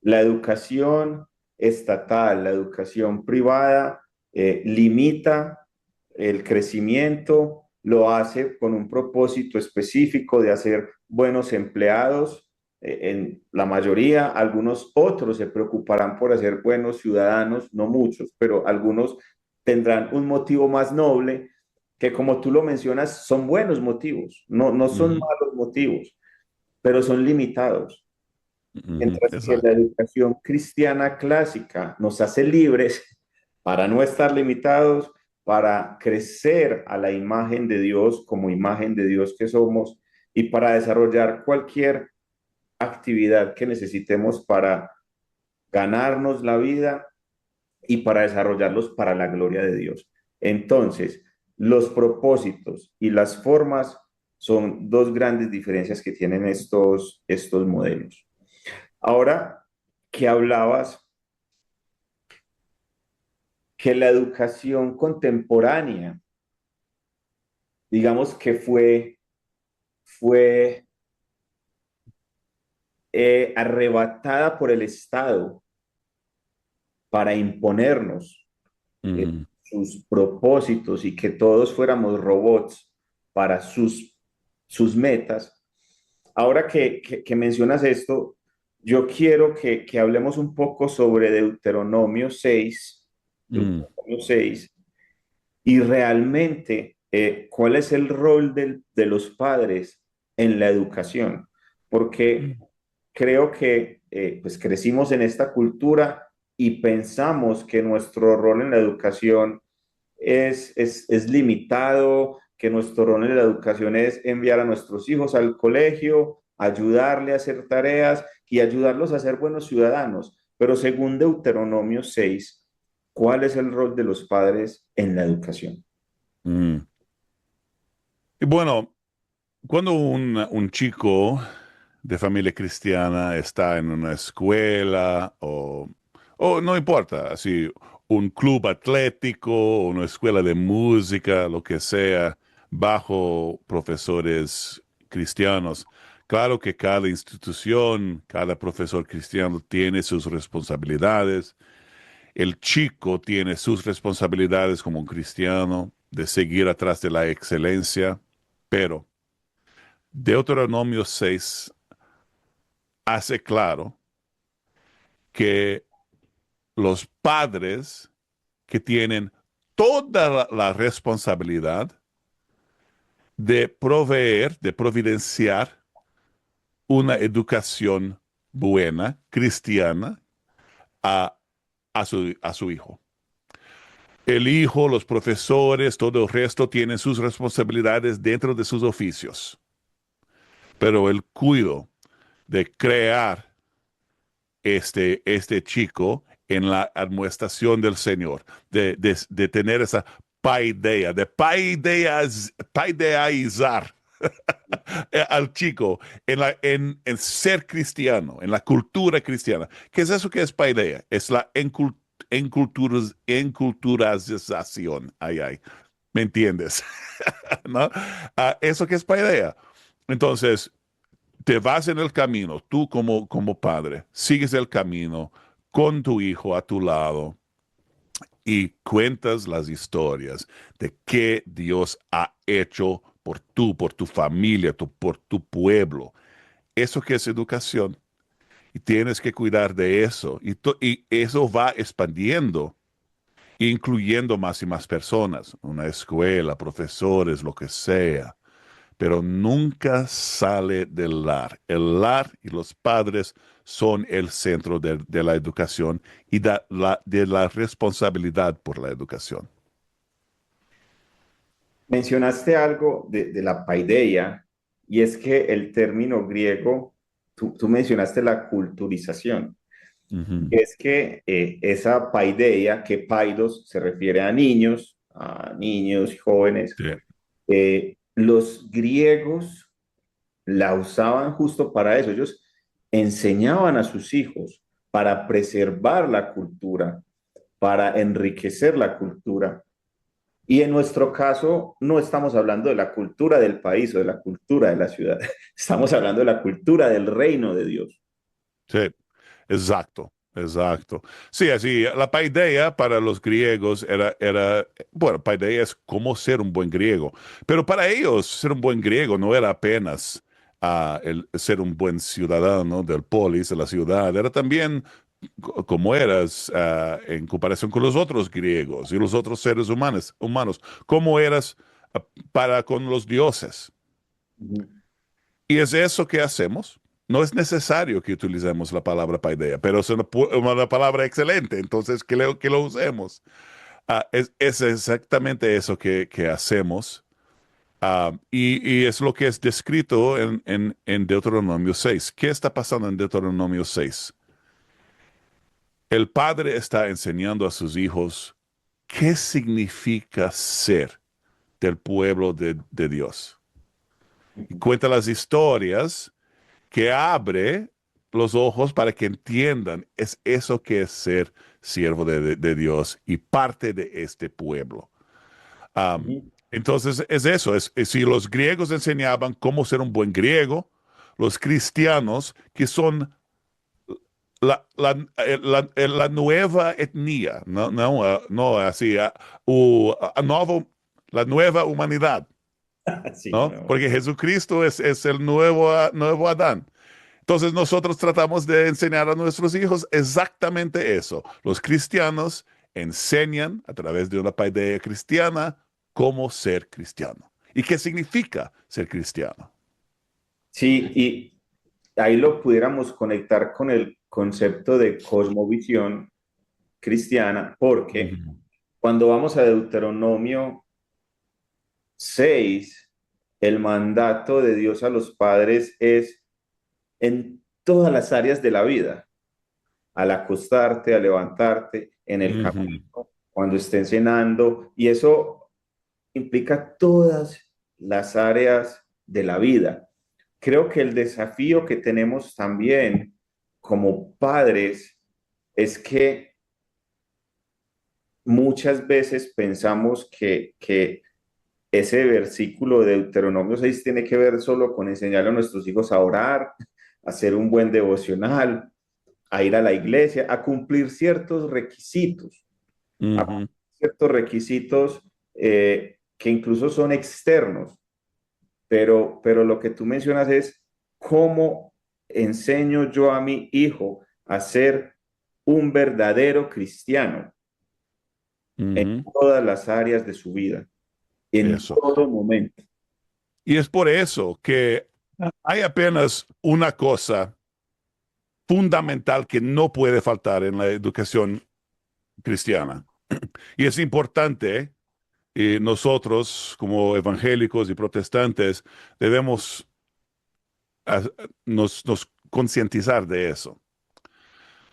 la educación estatal, la educación privada limita el crecimiento, lo hace con un propósito específico de hacer buenos empleados. En la mayoría, algunos otros se preocuparán por hacer buenos ciudadanos, no muchos, pero algunos tendrán un motivo más noble que, como tú lo mencionas, son buenos motivos, no son Ujú, malos motivos, pero son limitados. ujú. Mientras que la Exacto. educación cristiana clásica nos hace libres para no estar limitados, para crecer a la imagen de Dios como imagen de Dios que somos y para desarrollar cualquier actividad que necesitemos para ganarnos la vida y para desarrollarlos para la gloria de Dios. Entonces, los propósitos y las formas son dos grandes diferencias que tienen estos modelos. Ahora que hablabas que la educación contemporánea, digamos que fue arrebatada por el Estado para imponernos Ujú, sus propósitos y que todos fuéramos robots para sus metas. Ahora que mencionas esto, yo quiero que hablemos un poco sobre ujú, Deuteronomio 6 y realmente cuál es el rol de los padres en la educación. Porque creo que pues crecimos en esta cultura y pensamos que nuestro rol en la educación es limitado, que nuestro rol en la educación es enviar a nuestros hijos al colegio, ayudarle a hacer tareas y ayudarlos a ser buenos ciudadanos. Pero según Deuteronomio 6, ¿cuál es el rol de los padres en la educación? ujú. Y bueno, cuando un chico de familia cristiana está en una escuela o no importa, así un club atlético, una escuela de música, lo que sea, bajo profesores cristianos, claro que cada institución, cada profesor cristiano tiene sus responsabilidades. El chico tiene sus responsabilidades como un cristiano de seguir atrás de la excelencia, pero Deuteronomio 6 hace claro que los padres que tienen toda la responsabilidad de proveer, de providenciar una educación buena, cristiana, a, a su hijo. El hijo, los profesores, todo el resto tienen sus responsabilidades dentro de sus oficios, pero el cuidado de crear este chico en la administración del Señor, de tener esa paideia, de paideizar al chico en ser cristiano, en la cultura cristiana. ¿Qué es eso que es paideia? Es la enculturación. Ay, ay. ¿Me entiendes? ¿No? Eso que es paideia. Entonces, te vas en el camino, tú como padre, sigues el camino con tu hijo a tu lado y cuentas las historias de qué Dios ha hecho por tu familia, por tu pueblo. Eso que es educación. Y tienes que cuidar de eso. Y eso va expandiendo incluyendo más y más personas, una escuela, profesores, lo que sea, pero nunca sale del lar. El lar y los padres son el centro de la educación y de la responsabilidad por la educación. Mencionaste algo de la paideia, y es que el término griego, tú mencionaste la culturización. Ujú. Es que esa paideia, que paidos se refiere a niños y jóvenes, Sí. los griegos la usaban justo para eso. Ellos enseñaban a sus hijos para preservar la cultura, para enriquecer la cultura. Y en nuestro caso, no estamos hablando de la cultura del país o de la cultura de la ciudad, estamos hablando de la cultura del reino de Dios. Sí, exacto, exacto. Sí, así, la paideia para los griegos bueno, paideia es cómo ser un buen griego, pero para ellos ser un buen griego no era apenas el ser un buen ciudadano del polis, de la ciudad, era también cómo eras en comparación con los otros griegos y los otros seres humanos, cómo eras para con los dioses. Ujú. Y es eso que hacemos. No es necesario que utilicemos la palabra paideia, pero es una palabra excelente, entonces que lo usemos. Es exactamente eso que hacemos. Y es lo que es descrito en Deuteronomio 6. ¿Qué está pasando en Deuteronomio 6? El padre está enseñando a sus hijos qué significa ser del pueblo de Dios. Y cuenta las historias que abre los ojos para que entiendan es eso que es ser siervo de Dios y parte de este pueblo. Am, Ujú. entonces es eso, es si los griegos enseñaban cómo ser un buen griego, los cristianos que son la nueva etnia, no así, la nueva humanidad, Sí, ¿no? no. Porque Jesucristo es el nuevo Adán. Entonces nosotros tratamos de enseñar a nuestros hijos exactamente eso. Los cristianos enseñan a través de una paideia cristiana cómo ser cristiano y qué significa ser cristiano. Sí, y ahí lo pudiéramos conectar con el concepto de cosmovisión cristiana, porque Ujú. cuando vamos a Deuteronomio 6, el mandato de Dios a los padres es en todas las áreas de la vida, al acostarte, al levantarte, en el Ujú. camino, cuando estén cenando, y eso implica todas las áreas de la vida. Creo que el desafío que tenemos también como padres es que muchas veces pensamos que ese versículo de Deuteronomio 6 tiene que ver solo con enseñarle a nuestros hijos a orar, a hacer un buen devocional, a ir a la iglesia, a cumplir Ujú. ciertos requisitos que incluso son externos, pero lo que tú mencionas es cómo enseño yo a mi hijo a ser un verdadero cristiano en Ujú. todas las áreas de su vida, en Eso. todo momento. Y es por eso que hay apenas una cosa fundamental que no puede faltar en la educación cristiana. Y es importante, nosotros como evangélicos y protestantes debemos ah, nos concientizar de eso.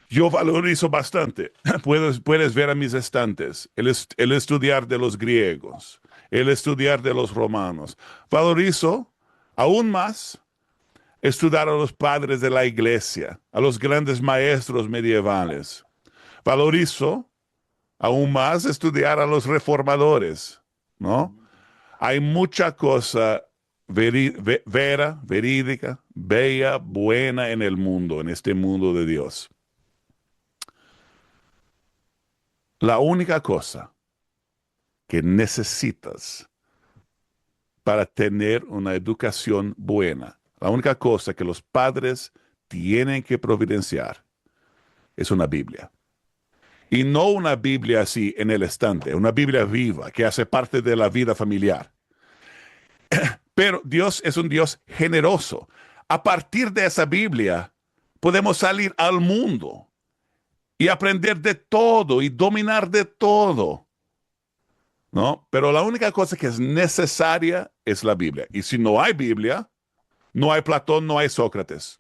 Yo valorizo bastante, puedes ver a mis estantes, el estudiar de los griegos, el estudiar de los romanos. Valorizo aún más estudiar a los padres de la iglesia, a los grandes maestros medievales. Valorizo aún más estudiar a los reformadores, ¿no? Hay mucha cosa verídica, bella, buena en el mundo, en este mundo de Dios. La única cosa que necesitas para tener una educación buena, la única cosa que los padres tienen que providenciar es una Biblia. Y no una Biblia así en el estante, una Biblia viva que hace parte de la vida familiar. Pero Dios es un Dios generoso. A partir de esa Biblia podemos salir al mundo y aprender de todo y dominar de todo, ¿no? Pero la única cosa que es necesaria es la Biblia. Y si no hay Biblia, no hay Platón, no hay Sócrates.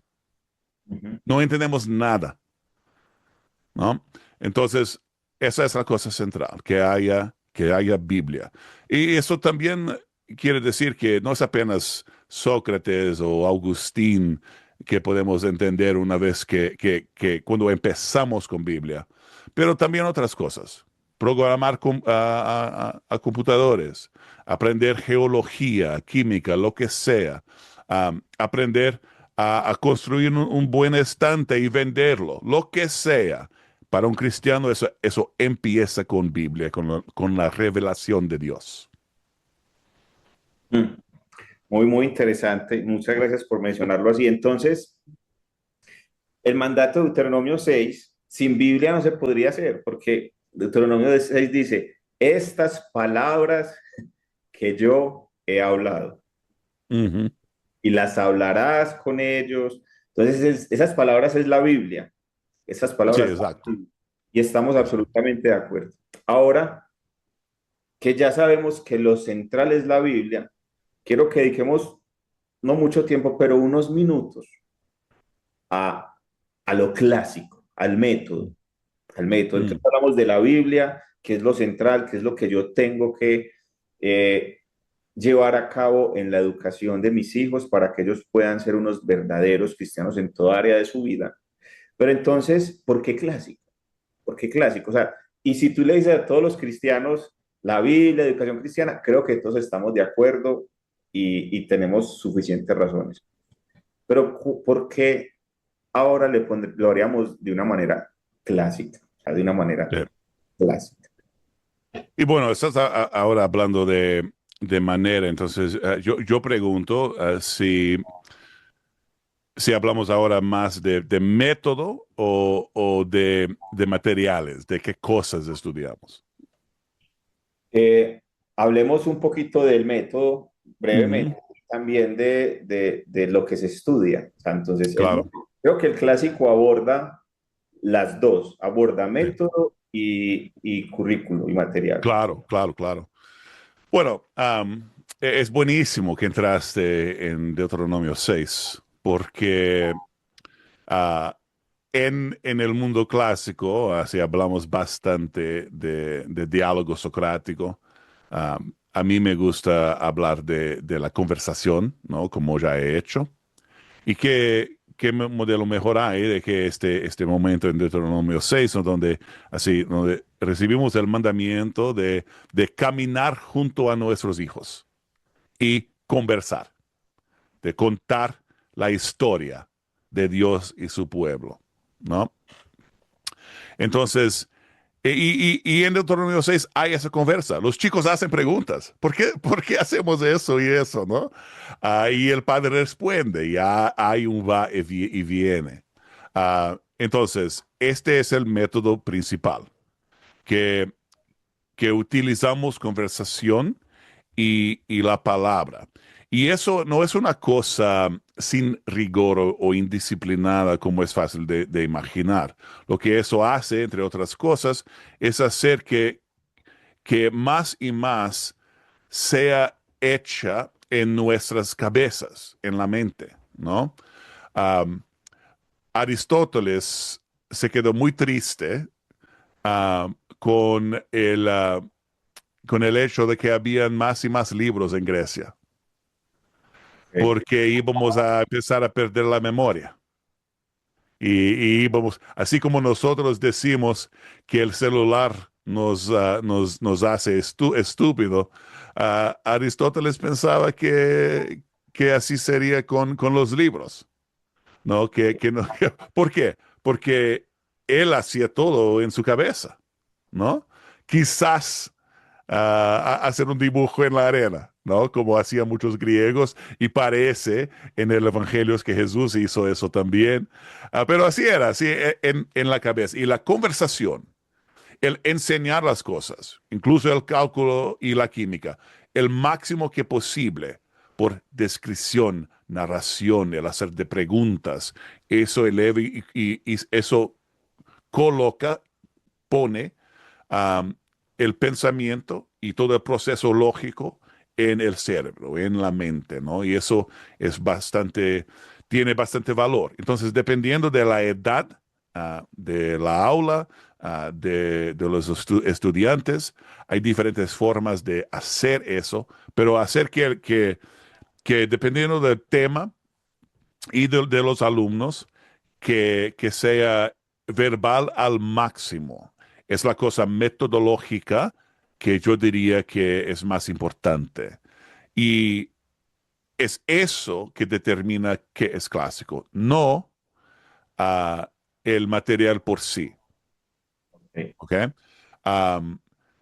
Ujú. No entendemos nada, ¿no? Entonces, esa es la cosa central, que haya Biblia. Y eso también quiere decir que no es apenas Sócrates o Agustín que podemos entender una vez que cuando empezamos con Biblia, pero también otras cosas. Programar a computadores, aprender geología, química, lo que sea, aprender a construir un buen estante y venderlo, lo que sea. Para un cristiano eso empieza con Biblia, con la revelación de Dios. Mm. Muy, muy interesante. Muchas gracias por mencionarlo así. Entonces, el mandato de Deuteronomio 6 sin Biblia no se podría hacer, porque Deuteronomio 6 dice, estas palabras que yo he hablado Ujú. y las hablarás con ellos. Entonces, esas palabras es la Biblia. Esas Sí, palabras. exacto, Y estamos exacto. absolutamente de acuerdo. Ahora que ya sabemos que lo central es la Biblia, quiero que dediquemos no mucho tiempo, pero unos minutos a, a lo clásico, al método, al método. Mm. Entonces hablamos de la Biblia, que es lo central, que es lo que yo tengo que eh, llevar a cabo en la educación de mis hijos para que ellos puedan ser unos verdaderos cristianos en toda área de su vida. Pero entonces, ¿por qué clásico? ¿Por qué clásico? O sea, y si tú le dices a todos los cristianos la Biblia, la educación cristiana, creo que todos estamos de acuerdo y tenemos suficientes razones. Pero ¿por qué ahora lo haríamos de una manera clásica? O sea, de una manera Sí. clásica. Y bueno, estás ahora hablando de manera, entonces yo pregunto si hablamos ahora más de método o de materiales, de qué cosas estudiamos. Hablemos un poquito del método Ujú. brevemente, también de lo que se estudia. O sea, entonces, Claro, creo que el clásico aborda las dos, aborda sí, método y currículo y material. claro, claro, claro. Bueno, es buenísimo que entraste en Deuteronomio 6, porque ah, en el mundo clásico, así hablamos bastante de diálogo socrático. A mí me gusta hablar de la conversación, ¿no? Como ya he hecho. ¿Y qué modelo mejor hay de que este momento en Deuteronomio 6, ¿no? Donde recibimos el mandamiento de caminar junto a nuestros hijos y conversar, de contar la historia de Dios y su pueblo, ¿no? Entonces, y en Deuteronomio 6 hay esa conversa. Los chicos hacen preguntas. Por qué hacemos eso y eso, no? Y el padre responde. Ya hay un va y viene. Entonces, este es el método principal, que, que utilizamos conversación y la palabra. Y eso no es una cosa sin rigor o indisciplinada como es fácil de imaginar. Lo que eso hace, entre otras cosas, es hacer que más y más sea hecha en nuestras cabezas, en la mente, ¿no? Am, Aristóteles se quedó muy triste con el hecho de que habían más y más libros en Grecia, ¿Ok? porque íbamos a empezar a perder la memoria. Y íbamos, así como nosotros decimos que el celular nos hace estúpido, Aristóteles pensaba que así sería con los libros, ¿no? Que no, ¿por qué? Porque él hacía todo en su cabeza, ¿no? Quizás hacer un dibujo en la arena, ¿no? Como hacían muchos griegos, y parece en el Evangelio que Jesús hizo eso también. Pero así era, así en la cabeza. Y la conversación, el enseñar las cosas, incluso el cálculo y la química, el máximo que posible por descripción, narración, el hacer de preguntas, eso eleva y eso coloca, pone um, el pensamiento y todo el proceso lógico en el cerebro, en la mente, ¿no? Y eso es tiene bastante valor. Entonces, dependiendo de la edad de la aula, de los estudiantes, hay diferentes formas de hacer eso, pero hacer que dependiendo del tema y de los alumnos, que sea verbal al máximo. Es la cosa metodológica que yo diría que es más importante. Y es eso que determina qué es clásico, no el material por sí. Ok. ¿Ok? Am,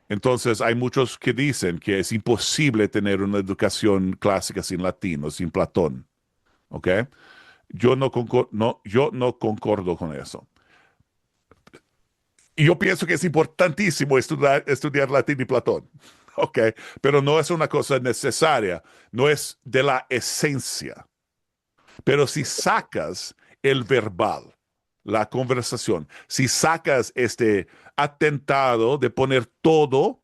entonces, hay muchos que dicen que es imposible tener una educación clásica sin latino, sin Platón. ¿Ok? Yo no concordo con eso. Y yo pienso que es importantísimo estudiar latín y Platón, ¿ok? Pero no es una cosa necesaria, no es de la esencia. Pero si sacas el verbal, la conversación, si sacas este atentado de poner todo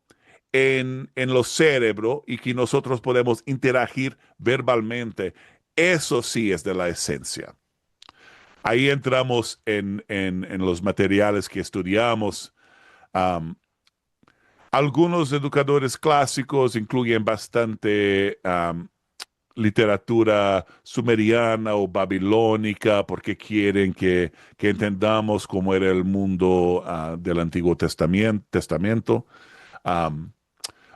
en los cerebros y que nosotros podemos interagir verbalmente, eso sí es de la esencia. Ahí entramos en los materiales que estudiamos. Um, Algunos educadores clásicos incluyen bastante literatura sumeriana o babilónica porque quieren que entendamos cómo era el mundo del Antiguo Testamento, um,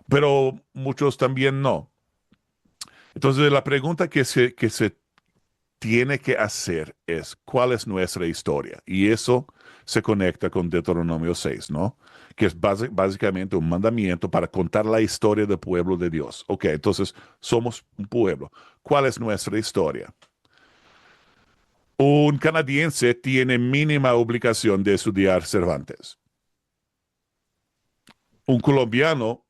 pero muchos también no. Entonces la pregunta que se tiene que hacer es cuál es nuestra historia. Y eso se conecta con Deuteronomio 6, ¿no? Que es básicamente un mandamiento para contar la historia del pueblo de Dios. Ok, entonces somos un pueblo. ¿Cuál es nuestra historia? Un canadiense tiene mínima obligación de estudiar Cervantes. Un colombiano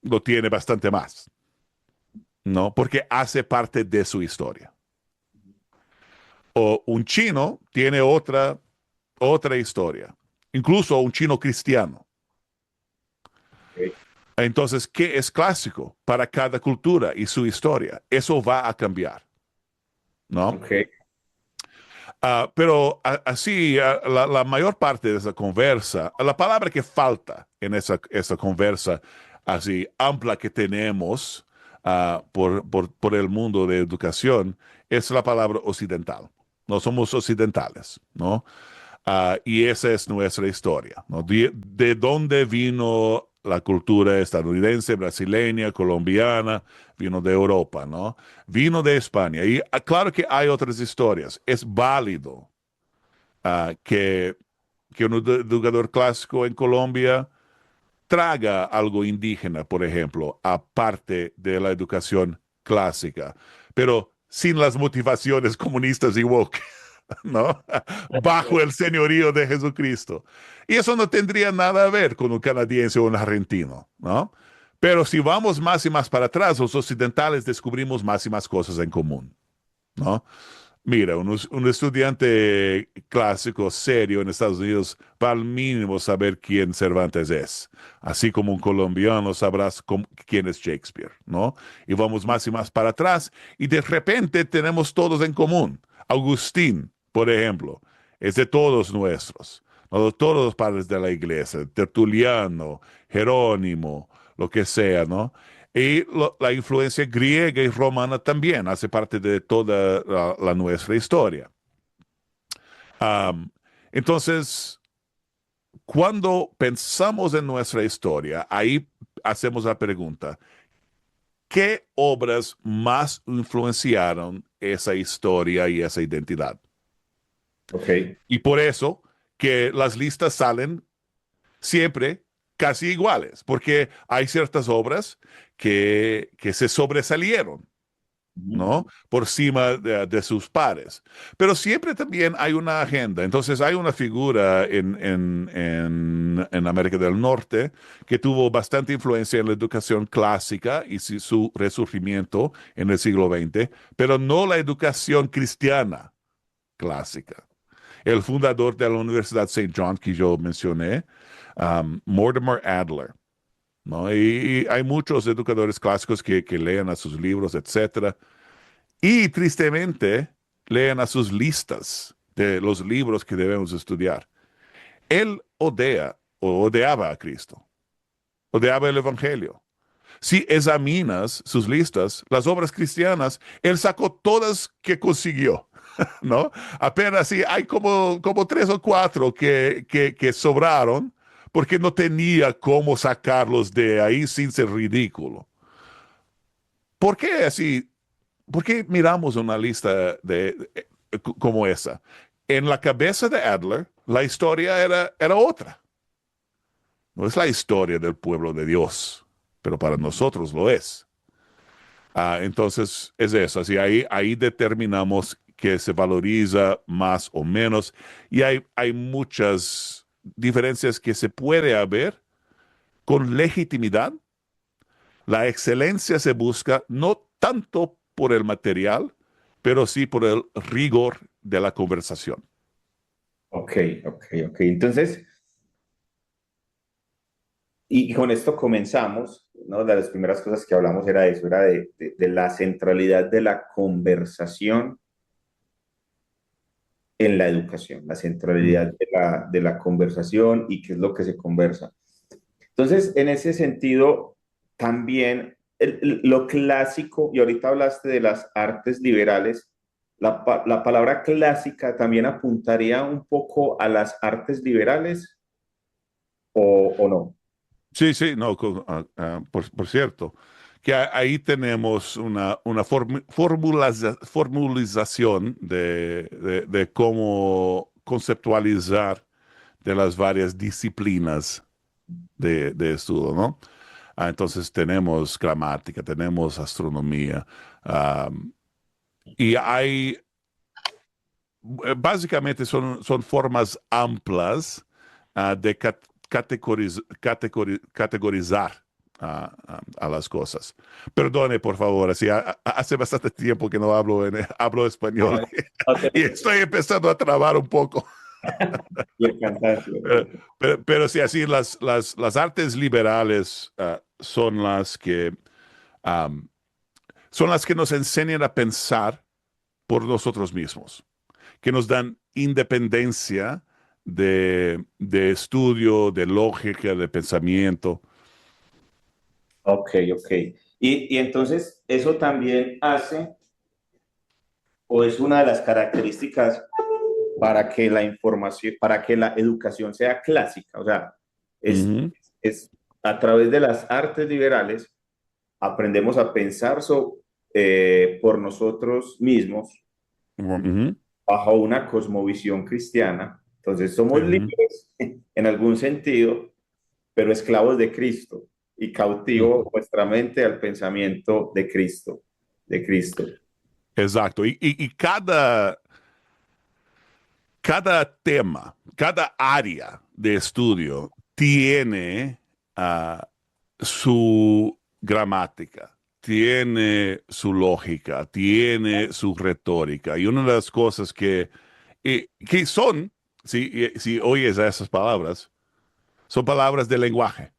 lo tiene bastante más, ¿no? Porque hace parte de su historia. O un chino tiene otra historia, incluso un chino cristiano. Ok. Entonces, ¿qué es clásico para cada cultura y su historia? Eso va a cambiar, ¿no? Ok. Pero así, la mayor parte de esa conversa, la palabra que falta en esa conversa así amplia que tenemos por el mundo de educación es la palabra occidental. No somos occidentales, ¿no? Y esa es nuestra historia, ¿no? De dónde vino la cultura estadounidense, brasileña, colombiana, vino de Europa, ¿no? Vino de España. Y claro que hay otras historias. Es válido que, que un educador clásico en Colombia traga algo indígena, por ejemplo, aparte de la educación clásica, pero sin las motivaciones comunistas y woke. ¿No? Bajo el señorío de Jesucristo. Y eso no tendría nada a ver con un canadiense o un argentino, ¿no? Pero si vamos más y más para atrás, los occidentales descubrimos más y más cosas en común, ¿no? Mira, un estudiante clásico serio en Estados Unidos va al mínimo saber quién Cervantes es, así como un colombiano sabrás quién es Shakespeare, ¿no? Y vamos más y más para atrás y de repente tenemos todos en común. Agustín, por ejemplo, es de todos nuestros, ¿no? De todos los padres de la iglesia, Tertuliano, Jerónimo, lo que sea, ¿no? Y la influencia griega y romana también hace parte de toda nuestra historia. Am, entonces, cuando pensamos en nuestra historia, ahí hacemos la pregunta, ¿qué obras más influenciaron esa historia y esa identidad? Ok. Y por eso que las listas salen siempre casi iguales, porque hay ciertas obras que se sobresalieron. ¿no? Por encima de sus pares. Pero siempre también hay una agenda. Entonces hay una figura en América del Norte que tuvo bastante influencia en la educación clásica y su resurgimiento en el siglo XX, pero no la educación cristiana clásica. El fundador de la Universidad St. John que yo mencioné, Mortimer Adler. ¿No? Y hay muchos educadores clásicos que leen a sus libros, etcétera, y tristemente leen a sus listas de los libros que debemos estudiar. Él odiaba a Cristo, odiaba el Evangelio. Si examinas sus listas, las obras cristianas, él sacó todas que consiguió, ¿no? Apenas sí, hay como tres o cuatro que sobraron porque no tenía cómo sacarlos de ahí sin ser ridículo. ¿Por qué así? ¿Por qué miramos una lista como esa? En la cabeza de Adler, la historia era otra. No es la historia del pueblo de Dios, pero para nosotros lo es. Entonces, es eso. Así ahí determinamos que se valoriza más o menos. Y hay muchas diferencias que se puede haber con legitimidad. La excelencia se busca no tanto por el material, pero sí por el rigor de la conversación. Ok, ok, ok. Entonces, y con esto comenzamos, ¿no? De las primeras cosas que hablamos era eso, era de la centralidad de la conversación en la educación, la centralidad Mm. de la conversación y qué es lo que se conversa. Entonces, en ese sentido, también lo clásico, y ahorita hablaste de las artes liberales, la palabra clásica también apuntaría un poco a las artes liberales o no. Sí, sí, no, por cierto, que ahí tenemos una formulización de cómo conceptualizar de las varias disciplinas de estudio, ¿no? Entonces tenemos gramática, tenemos astronomía, y básicamente son formas amplas de categorizar a las cosas. Perdone, por favor, así, hace bastante tiempo que no hablo español y estoy empezando a trabar un poco. Y el cansancio. Pero sí, así las artes liberales um, son las que nos enseñan a pensar por nosotros mismos, que nos dan independencia de estudio, de lógica, de pensamiento. Ok, ok. Y entonces eso también hace, o es una de las características para que la información, para que la educación sea clásica. O sea, es, Ujú, es a través de las artes liberales aprendemos a pensar por nosotros mismos ujú, bajo una cosmovisión cristiana. Entonces somos ujú, libres en algún sentido, pero esclavos de Cristo y ujú. cautivo nuestra mente al pensamiento de Cristo, de Cristo. Exacto. Y cada tema, cada área de estudio tiene su gramática, tiene su lógica, tiene su retórica. Y una de las cosas que son, si oyes esas palabras, son palabras de lenguaje,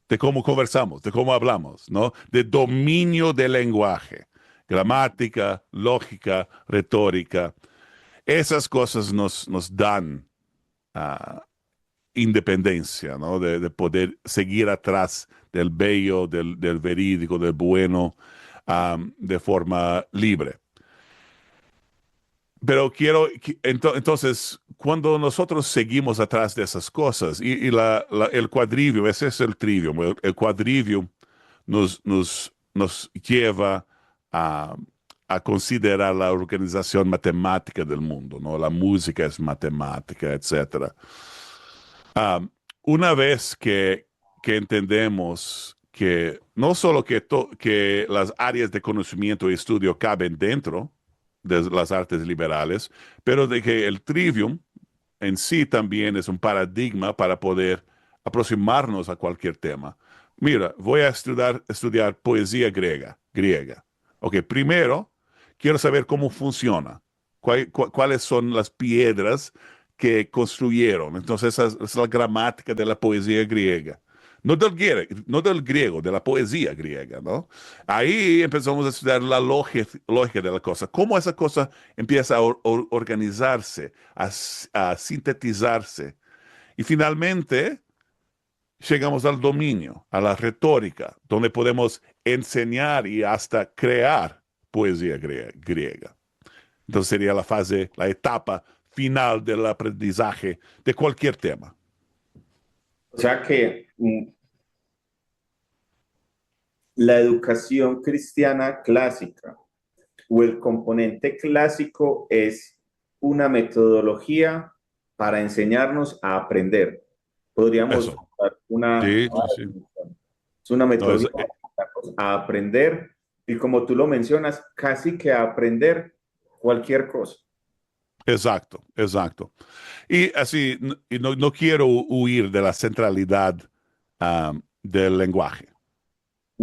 de cómo conversamos, de cómo hablamos, ¿no? De dominio del lenguaje, gramática, lógica, retórica. Esas cosas nos dan ah, independencia, ¿no? De poder seguir atrás del bello, del verídico, del bueno, de forma libre. Pero entonces, cuando nosotros seguimos atrás de esas cosas, y el cuadrivio, ese es el trivio, el cuadrivio nos lleva a, a considerar la organización matemática del mundo, ¿no? La música es matemática, etcétera. Una vez que entendemos que no solo que las áreas de conocimiento y estudio caben dentro de las artes liberales, pero de que el trivium en sí también es un paradigma para poder aproximarnos a cualquier tema. Mira, voy a estudiar poesía griega. Ok, primero quiero saber cómo funciona, cuáles son las piedras que construyeron. Entonces, esa es la gramática de la poesía griega. No del griego, de la poesía griega, ¿no? Ahí empezamos a estudiar la lógica de la cosa, cómo esa cosa empieza a organizarse, a sintetizarse. Y finalmente llegamos al dominio, a la retórica, donde podemos enseñar y hasta crear poesía griega. Entonces sería la fase, la etapa final del aprendizaje de cualquier tema. O sea que la educación cristiana clásica o el componente clásico es una metodología para enseñarnos a aprender. Podríamos Eso. usar una, Sí, sí, sí. es una No, metodología para enseñarnos a aprender y como tú lo mencionas, casi que a aprender cualquier cosa. exacto, exacto. Y así, y no quiero huir de la centralidad del lenguaje,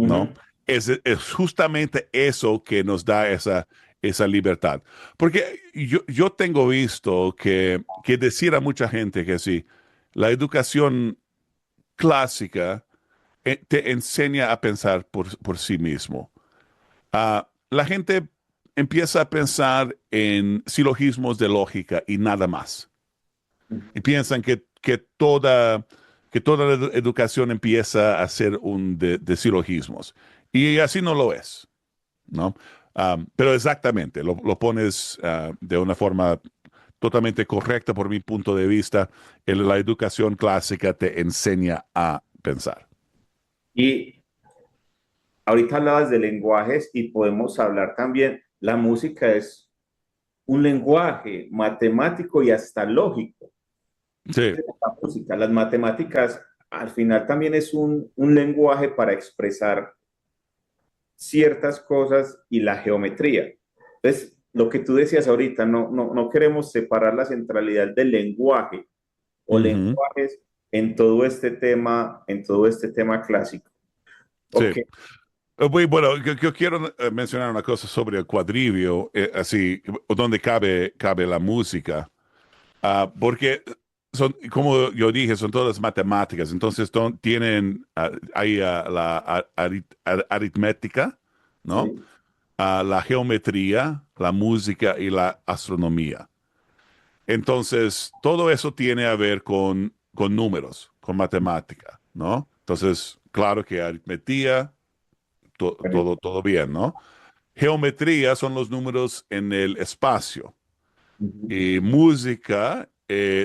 ¿no? Ujú. Es justamente eso que nos da esa libertad. Porque yo tengo visto que decir a mucha gente que sí, la educación clásica te enseña a pensar por sí mismo. La gente empieza a pensar en silogismos de lógica y nada más. Y piensan que toda la educación empieza a ser de silogismos. Y así no lo es, ¿no? Pero exactamente, lo pones de una forma totalmente correcta por mi punto de vista. La educación clásica te enseña a pensar. Y ahorita hablabas de lenguajes y podemos hablar también, la música es un lenguaje matemático y hasta lógico. Sí, La música, las matemáticas, al final también es un lenguaje para expresar ciertas cosas y la geometría. Entonces, lo que tú decías ahorita, no queremos separar la centralidad del lenguaje o ujú, lenguajes en todo este tema clásico. sí. Ok. Bueno, yo quiero mencionar una cosa sobre el cuadrivio, así, donde cabe la música. Porque son, como yo dije, son todas matemáticas. Entonces tienen ahí la aritmética, ¿no? Sí. La geometría, la música y la astronomía. Entonces, todo eso tiene a ver con números, con matemática, ¿no? Entonces, claro que aritmetía, todo bien, ¿no? Geometría son los números en el espacio. Ujú. Y música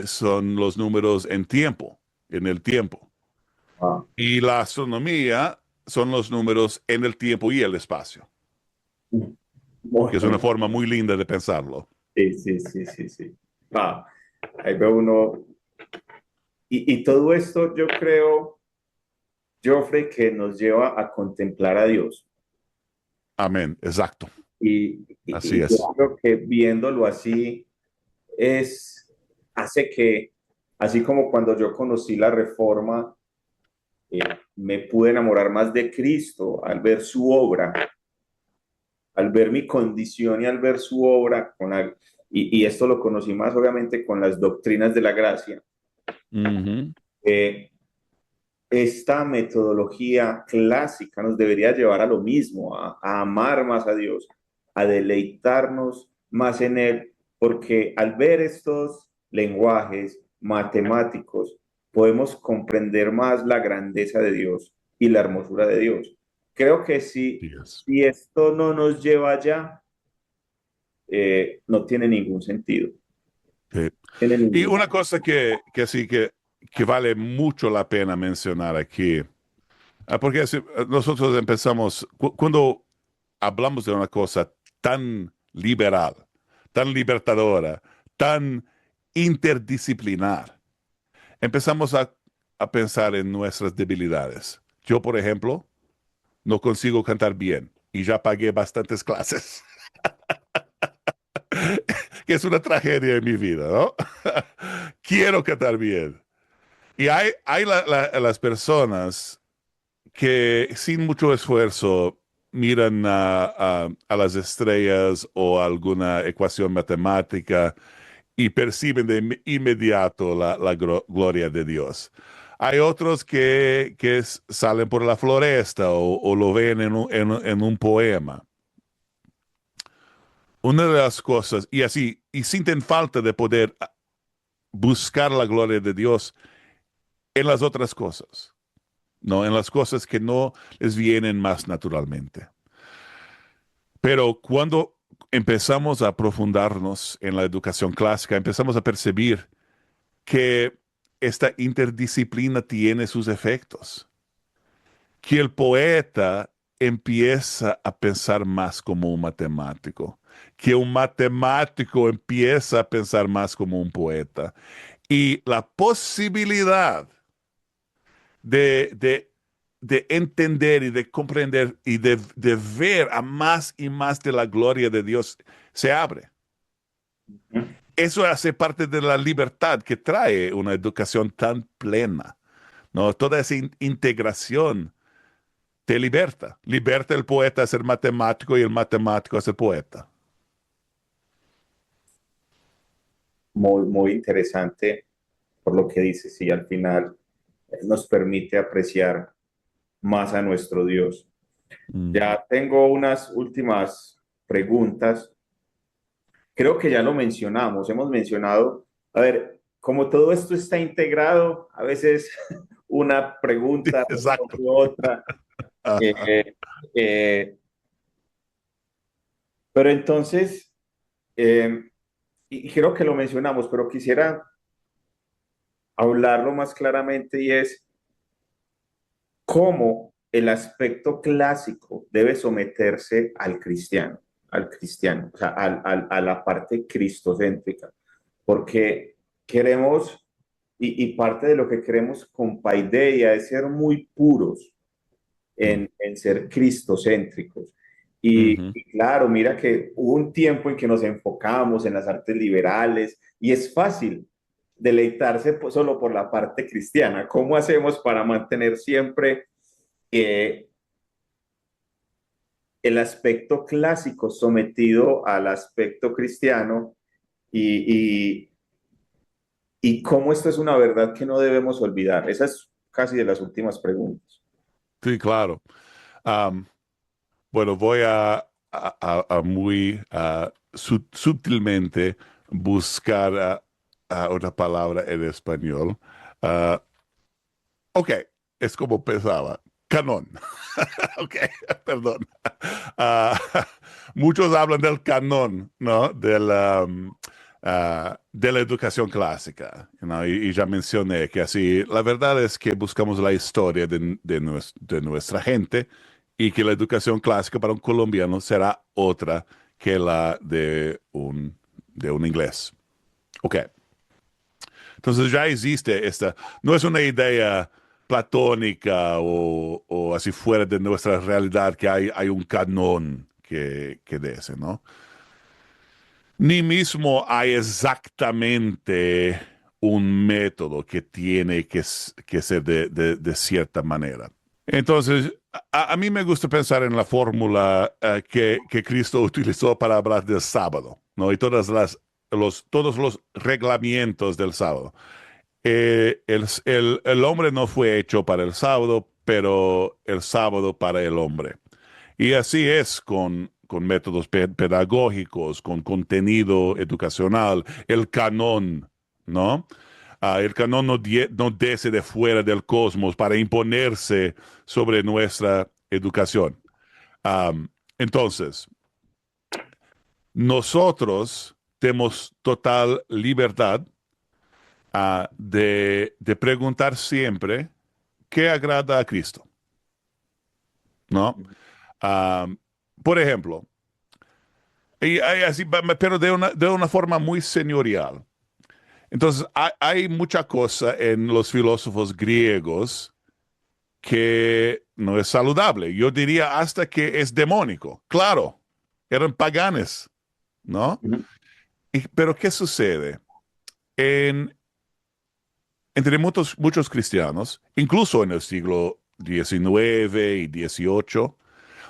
son los números en tiempo, en el tiempo. Ah, Y la astronomía son los números en el tiempo y el espacio, que es una bueno, forma muy linda de pensarlo. sí. Ah, ahí ve uno. Y todo esto yo creo, Joffrey, que nos lleva a contemplar a Dios. Amén, exacto. Así Y yo es. creo que viéndolo así es, hace que, así como cuando yo conocí la Reforma, eh, me pude enamorar más de Cristo al ver su obra, al ver mi condición y al ver su obra, y esto lo conocí más obviamente con las doctrinas de la gracia. Ujú. Eh, esta metodología clásica nos debería llevar a lo mismo, a amar más a Dios, a deleitarnos más en Él, porque al ver estos lenguajes matemáticos, podemos comprender más la grandeza de Dios y la hermosura de Dios. Creo que Así es. si esto no nos lleva allá, no tiene ningún sentido. Sí. Tiene Y ningún. una cosa que vale mucho la pena mencionar aquí, porque nosotros empezamos, cuando hablamos de una cosa tan liberal, tan libertadora, tan interdisciplinar, empezamos a pensar en nuestras debilidades. Yo, por ejemplo, no consigo cantar bien y ya pagué bastantes clases, que es una tragedia en mi vida, ¿no? Quiero cantar bien. Y hay las personas que sin mucho esfuerzo miran a las estrellas o alguna ecuación matemática y perciben de inmediato la gloria de Dios. Hay otros que salen por la floresta o lo ven en un poema. Una de las cosas, y así, y sienten falta de poder buscar la gloria de Dios en las otras cosas, ¿no? En las cosas que no les vienen más naturalmente. Pero cuando empezamos a aprofundarnos en la educación clásica, empezamos a percibir que esta interdisciplina tiene sus efectos, que el poeta empieza a pensar más como un matemático, que un matemático empieza a pensar más como un poeta. Y la posibilidad de, de, de entender y de comprender y de ver a más y más de la gloria de Dios se abre. Eso hace parte de la libertad que trae una educación tan plena, ¿no? Toda esa integración te liberta. Liberta el poeta a ser matemático y el matemático a ser poeta. Muy, muy interesante por lo que dices y al final nos permite apreciar más a nuestro Dios. Mm. Ya tengo unas últimas preguntas. Creo que ya lo mencionamos, hemos mencionado, a ver, como todo esto está integrado, a veces una pregunta Exacto. otra, Ajá. eh, eh, pero entonces, y creo que lo mencionamos, pero quisiera hablarlo más claramente y es cómo el aspecto clásico debe someterse al cristiano, o sea, a la parte cristocéntrica, porque queremos, y parte de lo que queremos con Paideia es ser muy puros Mm. en ser cristocéntricos. Ujú. Y claro, mira que hubo un tiempo en que nos enfocamos en las artes liberales y es fácil deleitarse solo por la parte cristiana. ¿Cómo hacemos para mantener siempre eh, el aspecto clásico sometido al aspecto cristiano y, y cómo esto es una verdad que no debemos olvidar? Esa es casi de las últimas preguntas. Sí, claro. Am, bueno, voy a muy sutilmente buscar a una palabra en español. Ah, ok, es como pensaba. Canon. Ok, perdón. Ah, muchos hablan del canon, ¿no? De la educación clásica, ¿no? Y ya mencioné que así, la verdad es que buscamos la historia de nuestra gente y que la educación clásica para un colombiano será otra que la de un inglés. Ok. Entonces ya existe esta, no es una idea platónica o así fuera de nuestra realidad que hay un canon que de ese, ¿no? Ni mismo hay exactamente un método que tiene que ser de cierta manera. Entonces, a mí me gusta pensar en la fórmula que Cristo utilizó para hablar del sábado, ¿no? Y todos los reglamentos del sábado. El hombre no fue hecho para el sábado, pero el sábado para el hombre. Y así es con métodos pedagógicos, con contenido educacional, el canon, ¿no? El canon no desce de fuera del cosmos para imponerse sobre nuestra educación. Am, entonces, nosotros tenemos total libertad de preguntar siempre qué agrada a Cristo, ¿no? Am, por ejemplo, así, pero de una forma muy señorial. Entonces, hay mucha cosa en los filósofos griegos que no es saludable. Yo diría hasta que es demónico. Claro, eran paganes, ¿no? Ujú. Pero ¿qué sucede? Entre muchos cristianos, incluso en el siglo XIX y XVIII,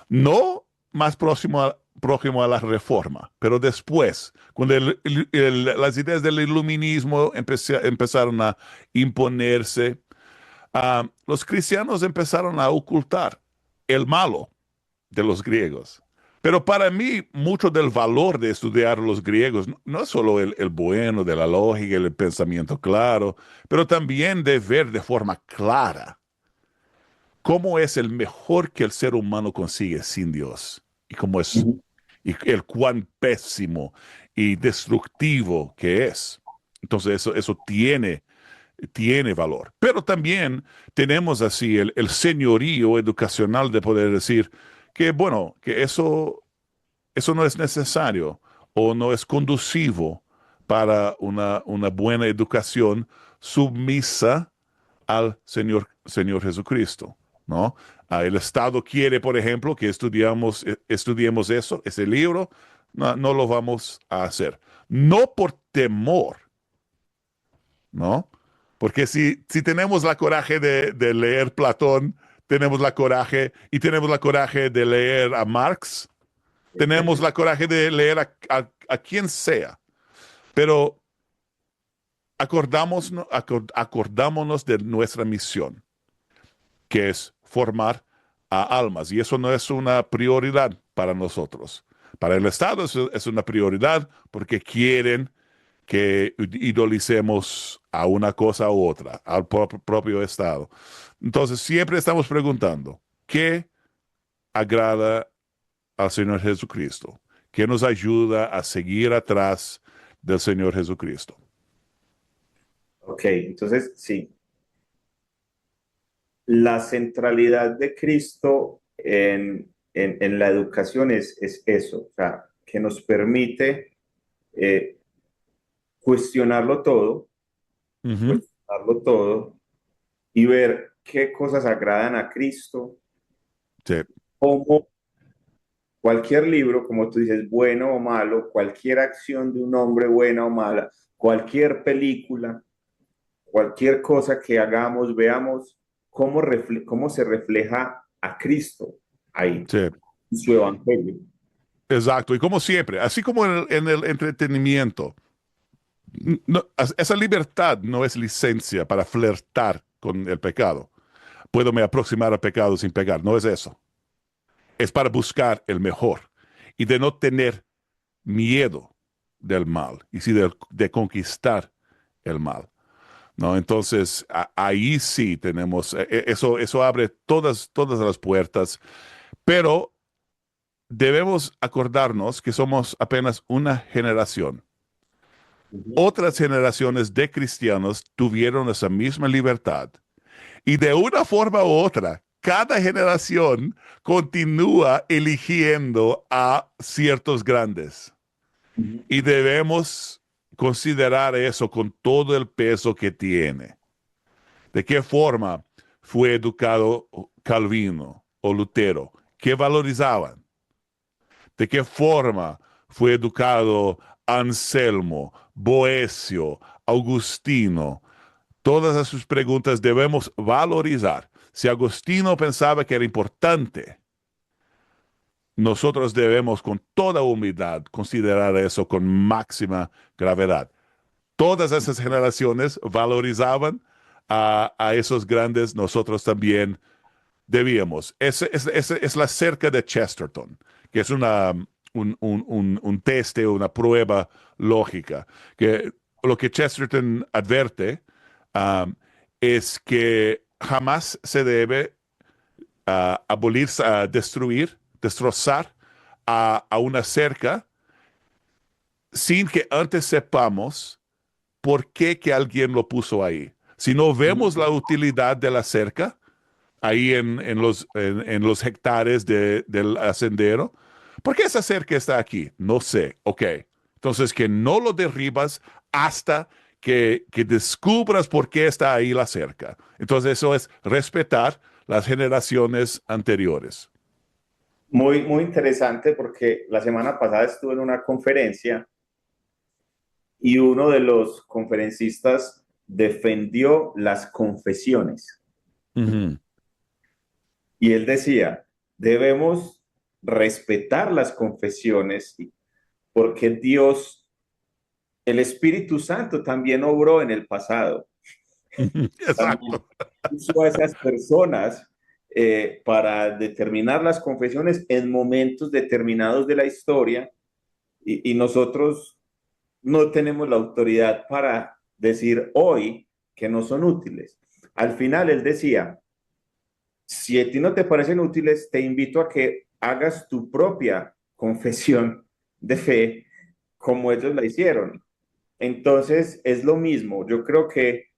no más próximo a la Reforma, pero después, cuando las ideas del iluminismo empezaron a imponerse, los cristianos empezaron a ocultar el malo de los griegos. Pero para mí, mucho del valor de estudiar los griegos no es solo el bueno de la lógica, el pensamiento claro, pero también de ver de forma clara cómo es el mejor que el ser humano consigue sin Dios y cómo es Ujú. y el cuán pésimo y destructivo que es. Entonces eso tiene valor. Pero también tenemos así el señorío educacional de poder decir que, bueno, que eso no es necesario o no es conducivo para una buena educación sumisa al Señor Jesucristo, ¿no? El Estado quiere, por ejemplo, que estudiemos eso, ese libro, no lo vamos a hacer. No por temor, ¿no? Porque si tenemos la coraje de leer Platón, tenemos la coraje y tenemos la coraje de leer a Marx, tenemos la coraje de leer a quien sea, pero acordámonos de nuestra misión, que es formar a almas, y eso no es una prioridad para nosotros. Para el Estado es una prioridad porque quieren que idolicemos a una cosa u otra, al propio Estado. Entonces, siempre estamos preguntando, ¿qué agrada al Señor Jesucristo? ¿Qué nos ayuda a seguir atrás del Señor Jesucristo? Ok, entonces sí, la centralidad de Cristo en la educación es eso, o sea, que nos permite eh, cuestionarlo todo, Ujú. cuestionarlo todo y ver qué cosas agradan a Cristo, Sí, cómo cualquier libro, como tú dices, bueno o malo, cualquier acción de un hombre buena o mala, cualquier película, cualquier cosa que hagamos, veamos cómo se refleja a Cristo ahí, sí, en su evangelio. exacto. Y como siempre, así como en el entretenimiento, esa libertad no es licencia para flirtar con el pecado. Puedo me aproximar al pecado sin pecar. No es eso. Es para buscar el mejor y de no tener miedo del mal y sí de conquistar el mal. ¿No? Entonces, ahí sí tenemos, eso abre todas las puertas, pero debemos acordarnos que somos apenas una generación. Ujú. Otras generaciones de cristianos tuvieron esa misma libertad y de una forma u otra, cada generación continúa eligiendo a ciertos grandes Ujú. y debemos considerar eso con todo el peso que tiene. ¿De qué forma fue educado Calvino o Lutero? ¿Qué valorizaban? ¿De qué forma fue educado Anselmo, Boecio, Augustino? Todas esas preguntas debemos valorizar. Si Agustino pensaba que era importante, nosotros debemos con toda humildad considerar eso con máxima gravedad. Todas esas generaciones valorizaban a esos grandes, nosotros también debíamos. Es la cerca de Chesterton, que es un teste, una prueba lógica, que lo que Chesterton advierte um, es que jamás se debe abolir, destruir, destrozar a una cerca sin que antes sepamos por qué que alguien lo puso ahí. Si no vemos la utilidad de la cerca, ahí en los hectáreas del sendero. ¿Por qué esa cerca está aquí? No sé. Ok. Entonces, que no lo derribas hasta que descubras por qué está ahí la cerca. Entonces, eso es respetar las generaciones anteriores. Muy, muy interesante porque la semana pasada estuve en una conferencia y uno de los conferencistas defendió las confesiones. Ujú. Y él decía, debemos respetar las confesiones porque Dios, el Espíritu Santo también obró en el pasado. También Exacto. usó a esas personas para determinar las confesiones en momentos determinados de la historia y nosotros no tenemos la autoridad para decir hoy que no son útiles. Al final él decía, si a ti no te parecen útiles, te invito a que hagas tu propia confesión de fe como ellos la hicieron. Entonces, es lo mismo. Yo creo que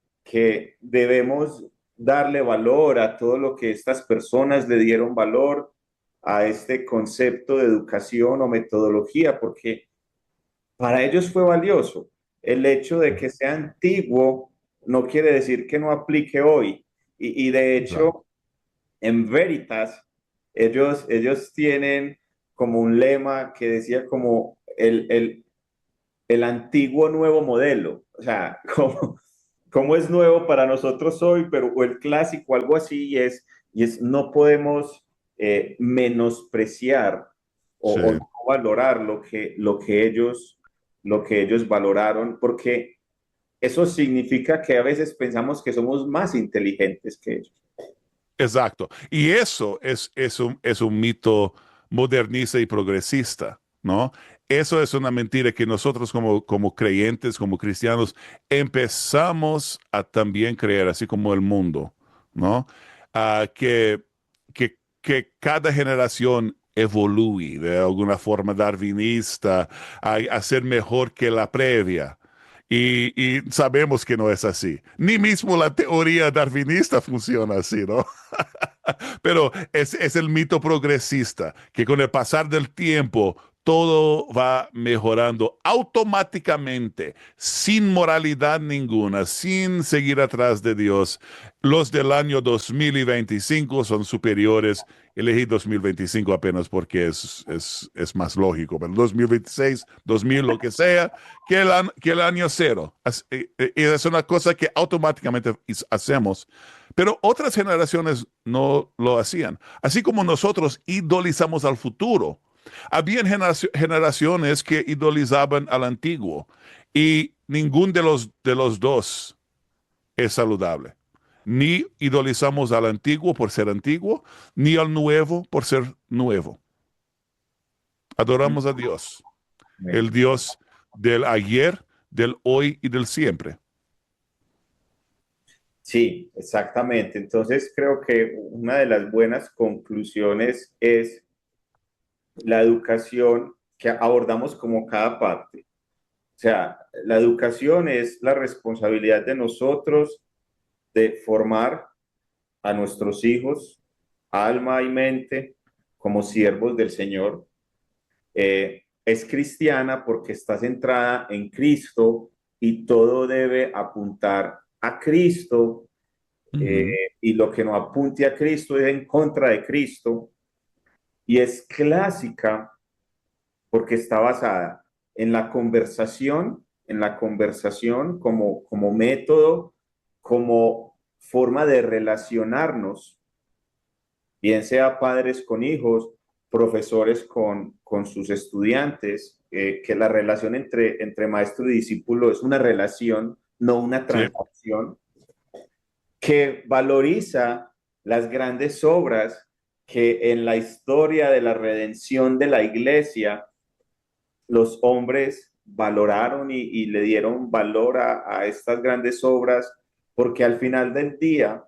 debemos darle valor a todo lo que estas personas le dieron valor a este concepto de educación o metodología, porque para ellos fue valioso. El hecho de que sea antiguo no quiere decir que no aplique hoy. Y de Claro. hecho, en Veritas, ellos tienen como un lema que decía como el antiguo nuevo modelo. O sea, como es nuevo para nosotros hoy, pero o el clásico, algo así, y es no podemos menospreciar Sí. o no valorar lo que ellos valoraron, porque eso significa que a veces pensamos que somos más inteligentes que ellos. Exacto. Y eso es un mito modernista y progresista, ¿no? Eso es una mentira que nosotros como creyentes, como cristianos, empezamos a también creer, así como el mundo, ¿no? Que cada generación evolúe de alguna forma darwinista a ser mejor que la previa. Y sabemos que no es así. Ni mismo la teoría darwinista funciona así, ¿no? Pero es el mito progresista, que con el pasar del tiempo todo va mejorando automáticamente, sin moralidad ninguna, sin seguir atrás de Dios. Los del año 2025 son superiores. Elegí 2025 apenas porque es más lógico, pero 2026, 2000, lo que sea, que el año cero. Es una cosa que automáticamente hacemos, pero otras generaciones no lo hacían. Así como nosotros idolizamos al futuro, habían generaciones que idolizaban al antiguo y ningún de los dos es saludable. Ni idolizamos al antiguo por ser antiguo, ni al nuevo por ser nuevo. Adoramos a Dios, el Dios del ayer, del hoy y del siempre. Sí, exactamente. Entonces creo que una de las buenas conclusiones es la educación que abordamos como cada parte. O sea, la educación es la responsabilidad de nosotros de formar a nuestros hijos, alma y mente, como siervos del Señor. Es cristiana porque está centrada en Cristo y todo debe apuntar a Cristo, eh, Ujú. y lo que no apunte a Cristo es en contra de Cristo. Y es clásica porque está basada en la conversación como método, como forma de relacionarnos, bien sea padres con hijos, profesores con sus estudiantes, que la relación entre maestro y discípulo es una relación, no una Sí, transacción, que valoriza las grandes obras que en la historia de la redención de la iglesia los hombres valoraron y le dieron valor a estas grandes obras, porque al final del día,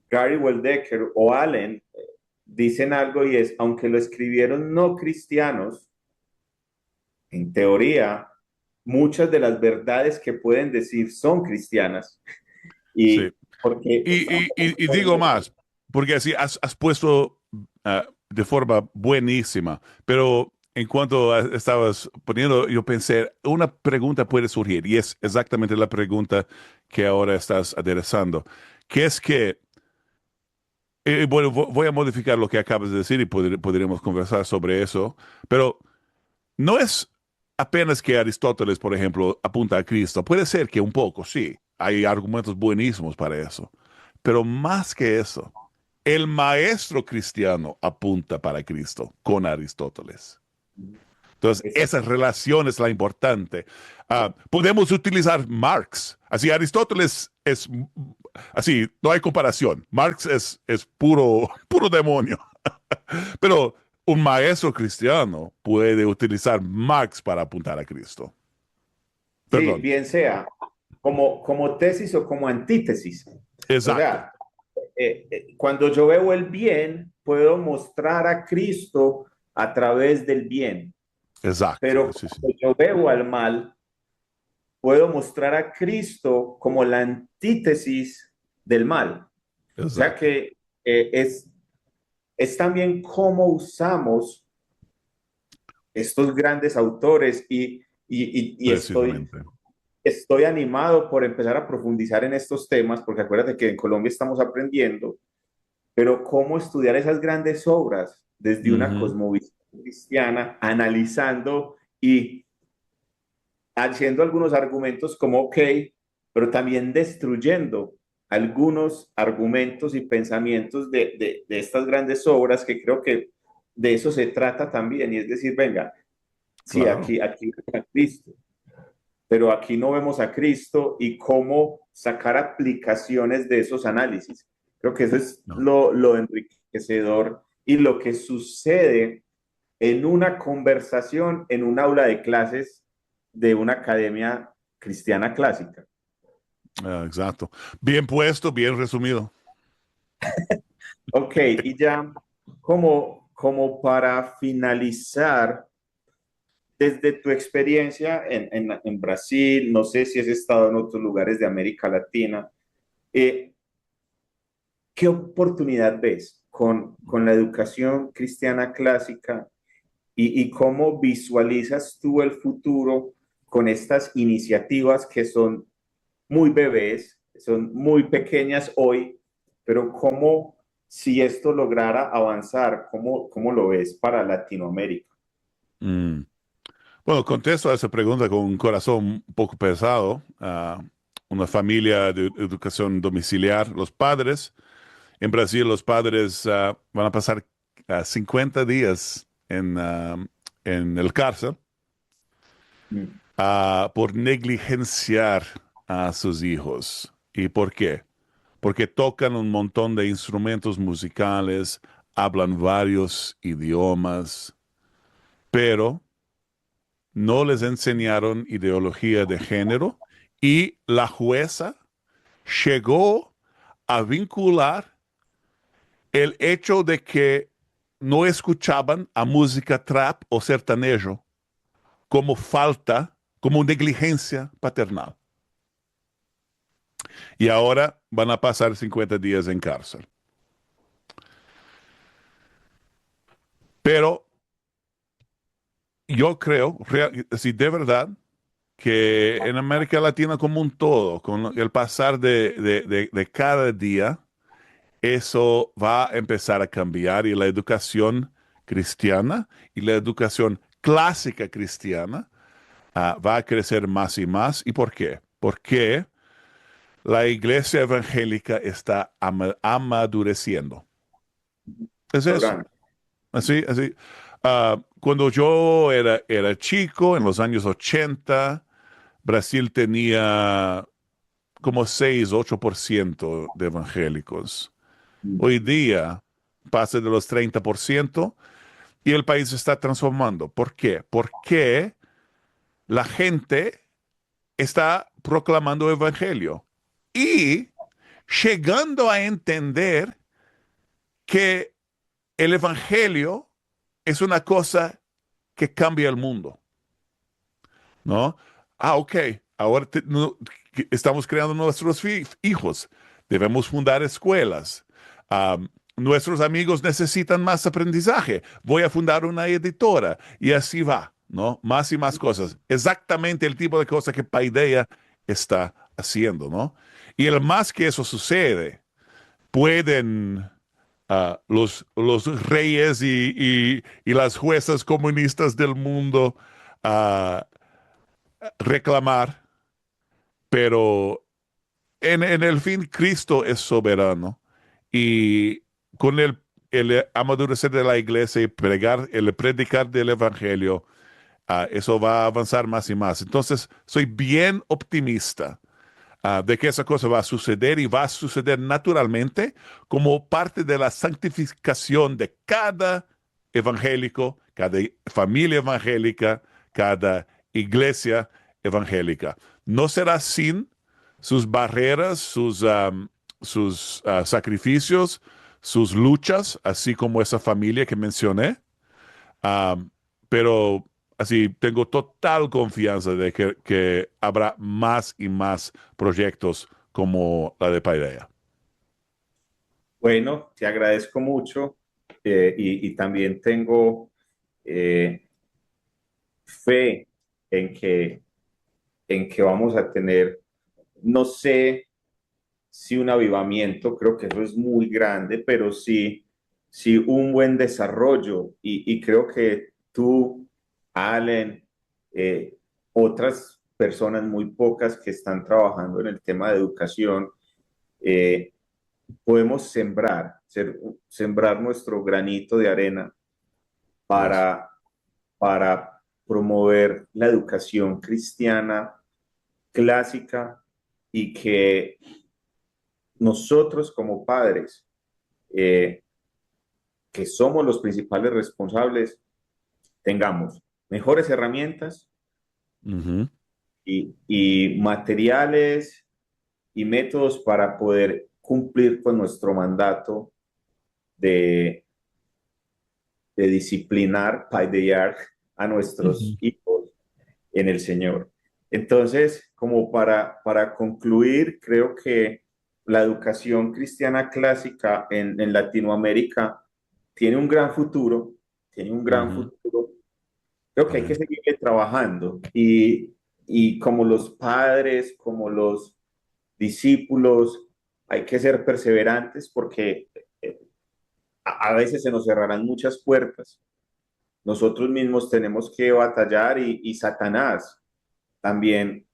Gary Weldecker o Allen dicen algo y es, aunque lo escribieron no cristianos, en teoría, muchas de las verdades que pueden decir son cristianas. Y sí. porque Y digo más, porque así has puesto de forma buenísima, pero en cuanto estabas poniendo, yo pensé, una pregunta puede surgir, y es exactamente la pregunta que ahora estás aderezando, que es que Bueno, voy a modificar lo que acabas de decir y podríamos conversar sobre eso, pero no es apenas que Aristóteles, por ejemplo, apunta a Cristo. Puede ser que un poco, sí, hay argumentos buenísimos para eso, pero más que eso, el maestro cristiano apunta para Cristo con Aristóteles. Entonces, esa Exacto. relación es la importante. Podemos utilizar Marx. Así, Aristóteles es así, no hay comparación. Marx es puro, puro demonio. Pero un maestro cristiano puede utilizar Marx para apuntar a Cristo. Sí, Perdón. bien sea como tesis o como antítesis. O Exacto, sea, cuando yo veo el bien, puedo mostrar a Cristo a través del bien, exacto. pero Sí, sí. cuando yo veo al mal, puedo mostrar a Cristo como la antítesis del mal. O sea Exacto. que es también cómo usamos estos grandes autores y Precisamente. estoy animado por empezar a profundizar en estos temas, porque acuérdate que en Colombia estamos aprendiendo, pero cómo estudiar esas grandes obras desde una Ujú. cosmovisión cristiana, analizando y haciendo algunos argumentos como ok, pero también destruyendo algunos argumentos y pensamientos de estas grandes obras que creo que de eso se trata también, y es decir, venga, sí, Claro. aquí está Cristo, pero aquí no vemos a Cristo y cómo sacar aplicaciones de esos análisis. Creo que eso es No. lo enriquecedor y lo que sucede en una conversación en un aula de clases de una academia cristiana clásica. Exacto. Bien puesto, bien resumido. Ok, y ya como para finalizar, desde tu experiencia en Brasil, no sé si has estado en otros lugares de América Latina, eh, ¿qué oportunidad ves con la educación cristiana clásica y cómo visualizas tú el futuro con estas iniciativas que son muy bebés, son muy pequeñas hoy, pero cómo si esto lograra avanzar, cómo lo ves para Latinoamérica? Mm. Bueno, contesto a esa pregunta con un corazón un poco pesado. Una familia de educación domiciliar. Los padres, en Brasil, los padres van a pasar 50 días en el cárcel Mm, por negligenciar a sus hijos. ¿Y por qué? Porque tocan un montón de instrumentos musicales, hablan varios idiomas, pero no les enseñaron ideología de género y la jueza llegó a vincular el hecho de que no escuchaban a música trap o sertanejo como falta, como negligencia paternal. Y ahora van a pasar 50 días en cárcel. Pero yo creo, si de verdad, que en América Latina como un todo, con el pasar de cada día, eso va a empezar a cambiar y la educación cristiana y la educación clásica cristiana va a crecer más y más. ¿Y por qué? Porque la iglesia evangélica está amadureciendo. Es eso. Orlando. Así, así. Cuando yo era chico, en los años 80, Brasil tenía como 6, 8% de evangélicos. Hoy día pasa de los 30% y el país se está transformando. ¿Por qué? Porque la gente está proclamando evangelio y llegando a entender que el evangelio es una cosa que cambia el mundo, ¿no? Ok, ahora estamos creando nuestros hijos, debemos fundar escuelas. Nuestros amigos necesitan más aprendizaje, voy a fundar una editora y así va, ¿no? Más y más cosas. Exactamente el tipo de cosas que Paideia está haciendo, ¿no? Y el más que eso sucede, pueden los reyes y las juezas comunistas del mundo a reclamar, pero en el fin Cristo es soberano y con el amadurecer de la iglesia y el predicar del evangelio, eso va a avanzar más y más. Entonces, soy bien optimista de que esa cosa va a suceder y va a suceder naturalmente como parte de la santificación de cada evangélico, cada familia evangélica, cada iglesia evangélica. No será sin sus barreras, sus sacrificios, sus luchas, así como esa familia que mencioné. Um, pero así tengo total confianza de que habrá más y más proyectos como la de Paideia. Bueno, te agradezco mucho y también tengo eh, fe en que vamos a tener, no sé si un avivamiento, creo que eso es muy grande, pero sí un buen desarrollo y creo que tú, Allen, eh, otras personas muy pocas que están trabajando en el tema de educación, eh, podemos sembrar nuestro granito de arena Yes. para, para promover la educación cristiana clásica y que nosotros como padres, eh, que somos los principales responsables, tengamos mejores herramientas Ujú. y materiales y métodos para poder cumplir con nuestro mandato de, de disciplinar, paidear a nuestros Ujú. hijos en el Señor. Entonces, como para concluir, creo que la educación cristiana clásica en Latinoamérica tiene un gran futuro, tiene un gran Ujú. futuro. Creo que hay que Amén. seguirle trabajando y como los padres, como los discípulos, hay que ser perseverantes porque a veces se nos cerrarán muchas puertas. Nosotros mismos tenemos que batallar y Satanás también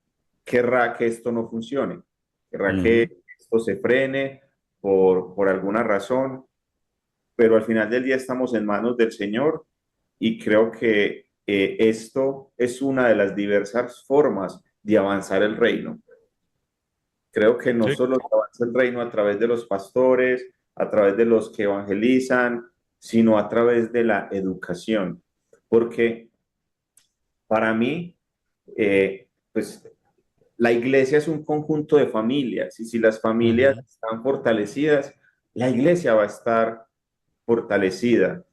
querrá que esto no funcione, querrá Ujú. que esto se frene por alguna razón, pero al final del día estamos en manos del Señor y creo que esto es una de las diversas formas de avanzar el reino. Creo que no Sí. solo se avanza el reino a través de los pastores, a través de los que evangelizan, sino a través de la educación, porque para mí, pues la iglesia es un conjunto de familias y si las familias Ujú. están fortalecidas, la iglesia va a estar fortalecida.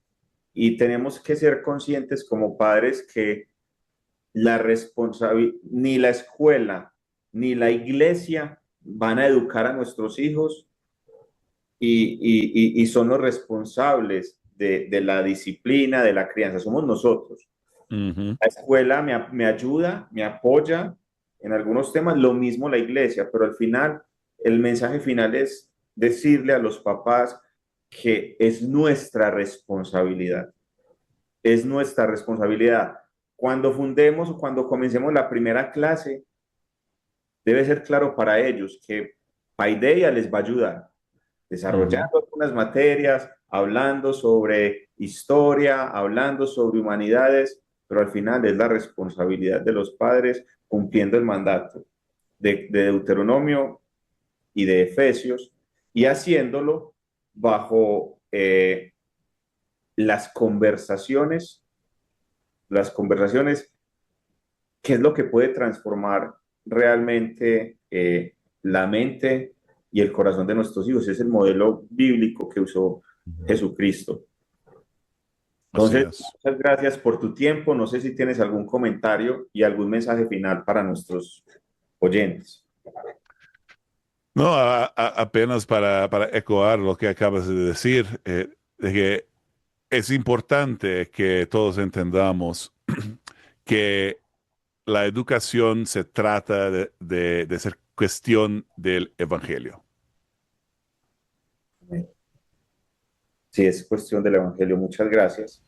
Y tenemos que ser conscientes como padres que la responsabilidad, ni la escuela, ni la iglesia van a educar a nuestros hijos y son los responsables de la disciplina, de la crianza, somos nosotros. Ujú. La escuela me ayuda, me apoya en algunos temas, lo mismo la iglesia, pero al final el mensaje final es decirle a los papás que es nuestra responsabilidad, es nuestra responsabilidad. Cuando fundemos o cuando comencemos la primera clase, debe ser claro para ellos que Paideia les va a ayudar, Ujú. desarrollando algunas materias, hablando sobre historia, hablando sobre humanidades, pero al final es la responsabilidad de los padres cumpliendo el mandato de Deuteronomio y de Efesios y haciéndolo bajo las conversaciones, qué es lo que puede transformar realmente la mente y el corazón de nuestros hijos. Es el modelo bíblico que usó Ujú. Jesucristo. Así Entonces, es. muchas gracias por tu tiempo. No sé si tienes algún comentario y algún mensaje final para nuestros oyentes. No, apenas para ecoar lo que acabas de decir, de que es importante que todos entendamos que la educación se trata de ser cuestión del evangelio. Si es cuestión del Evangelio, muchas gracias.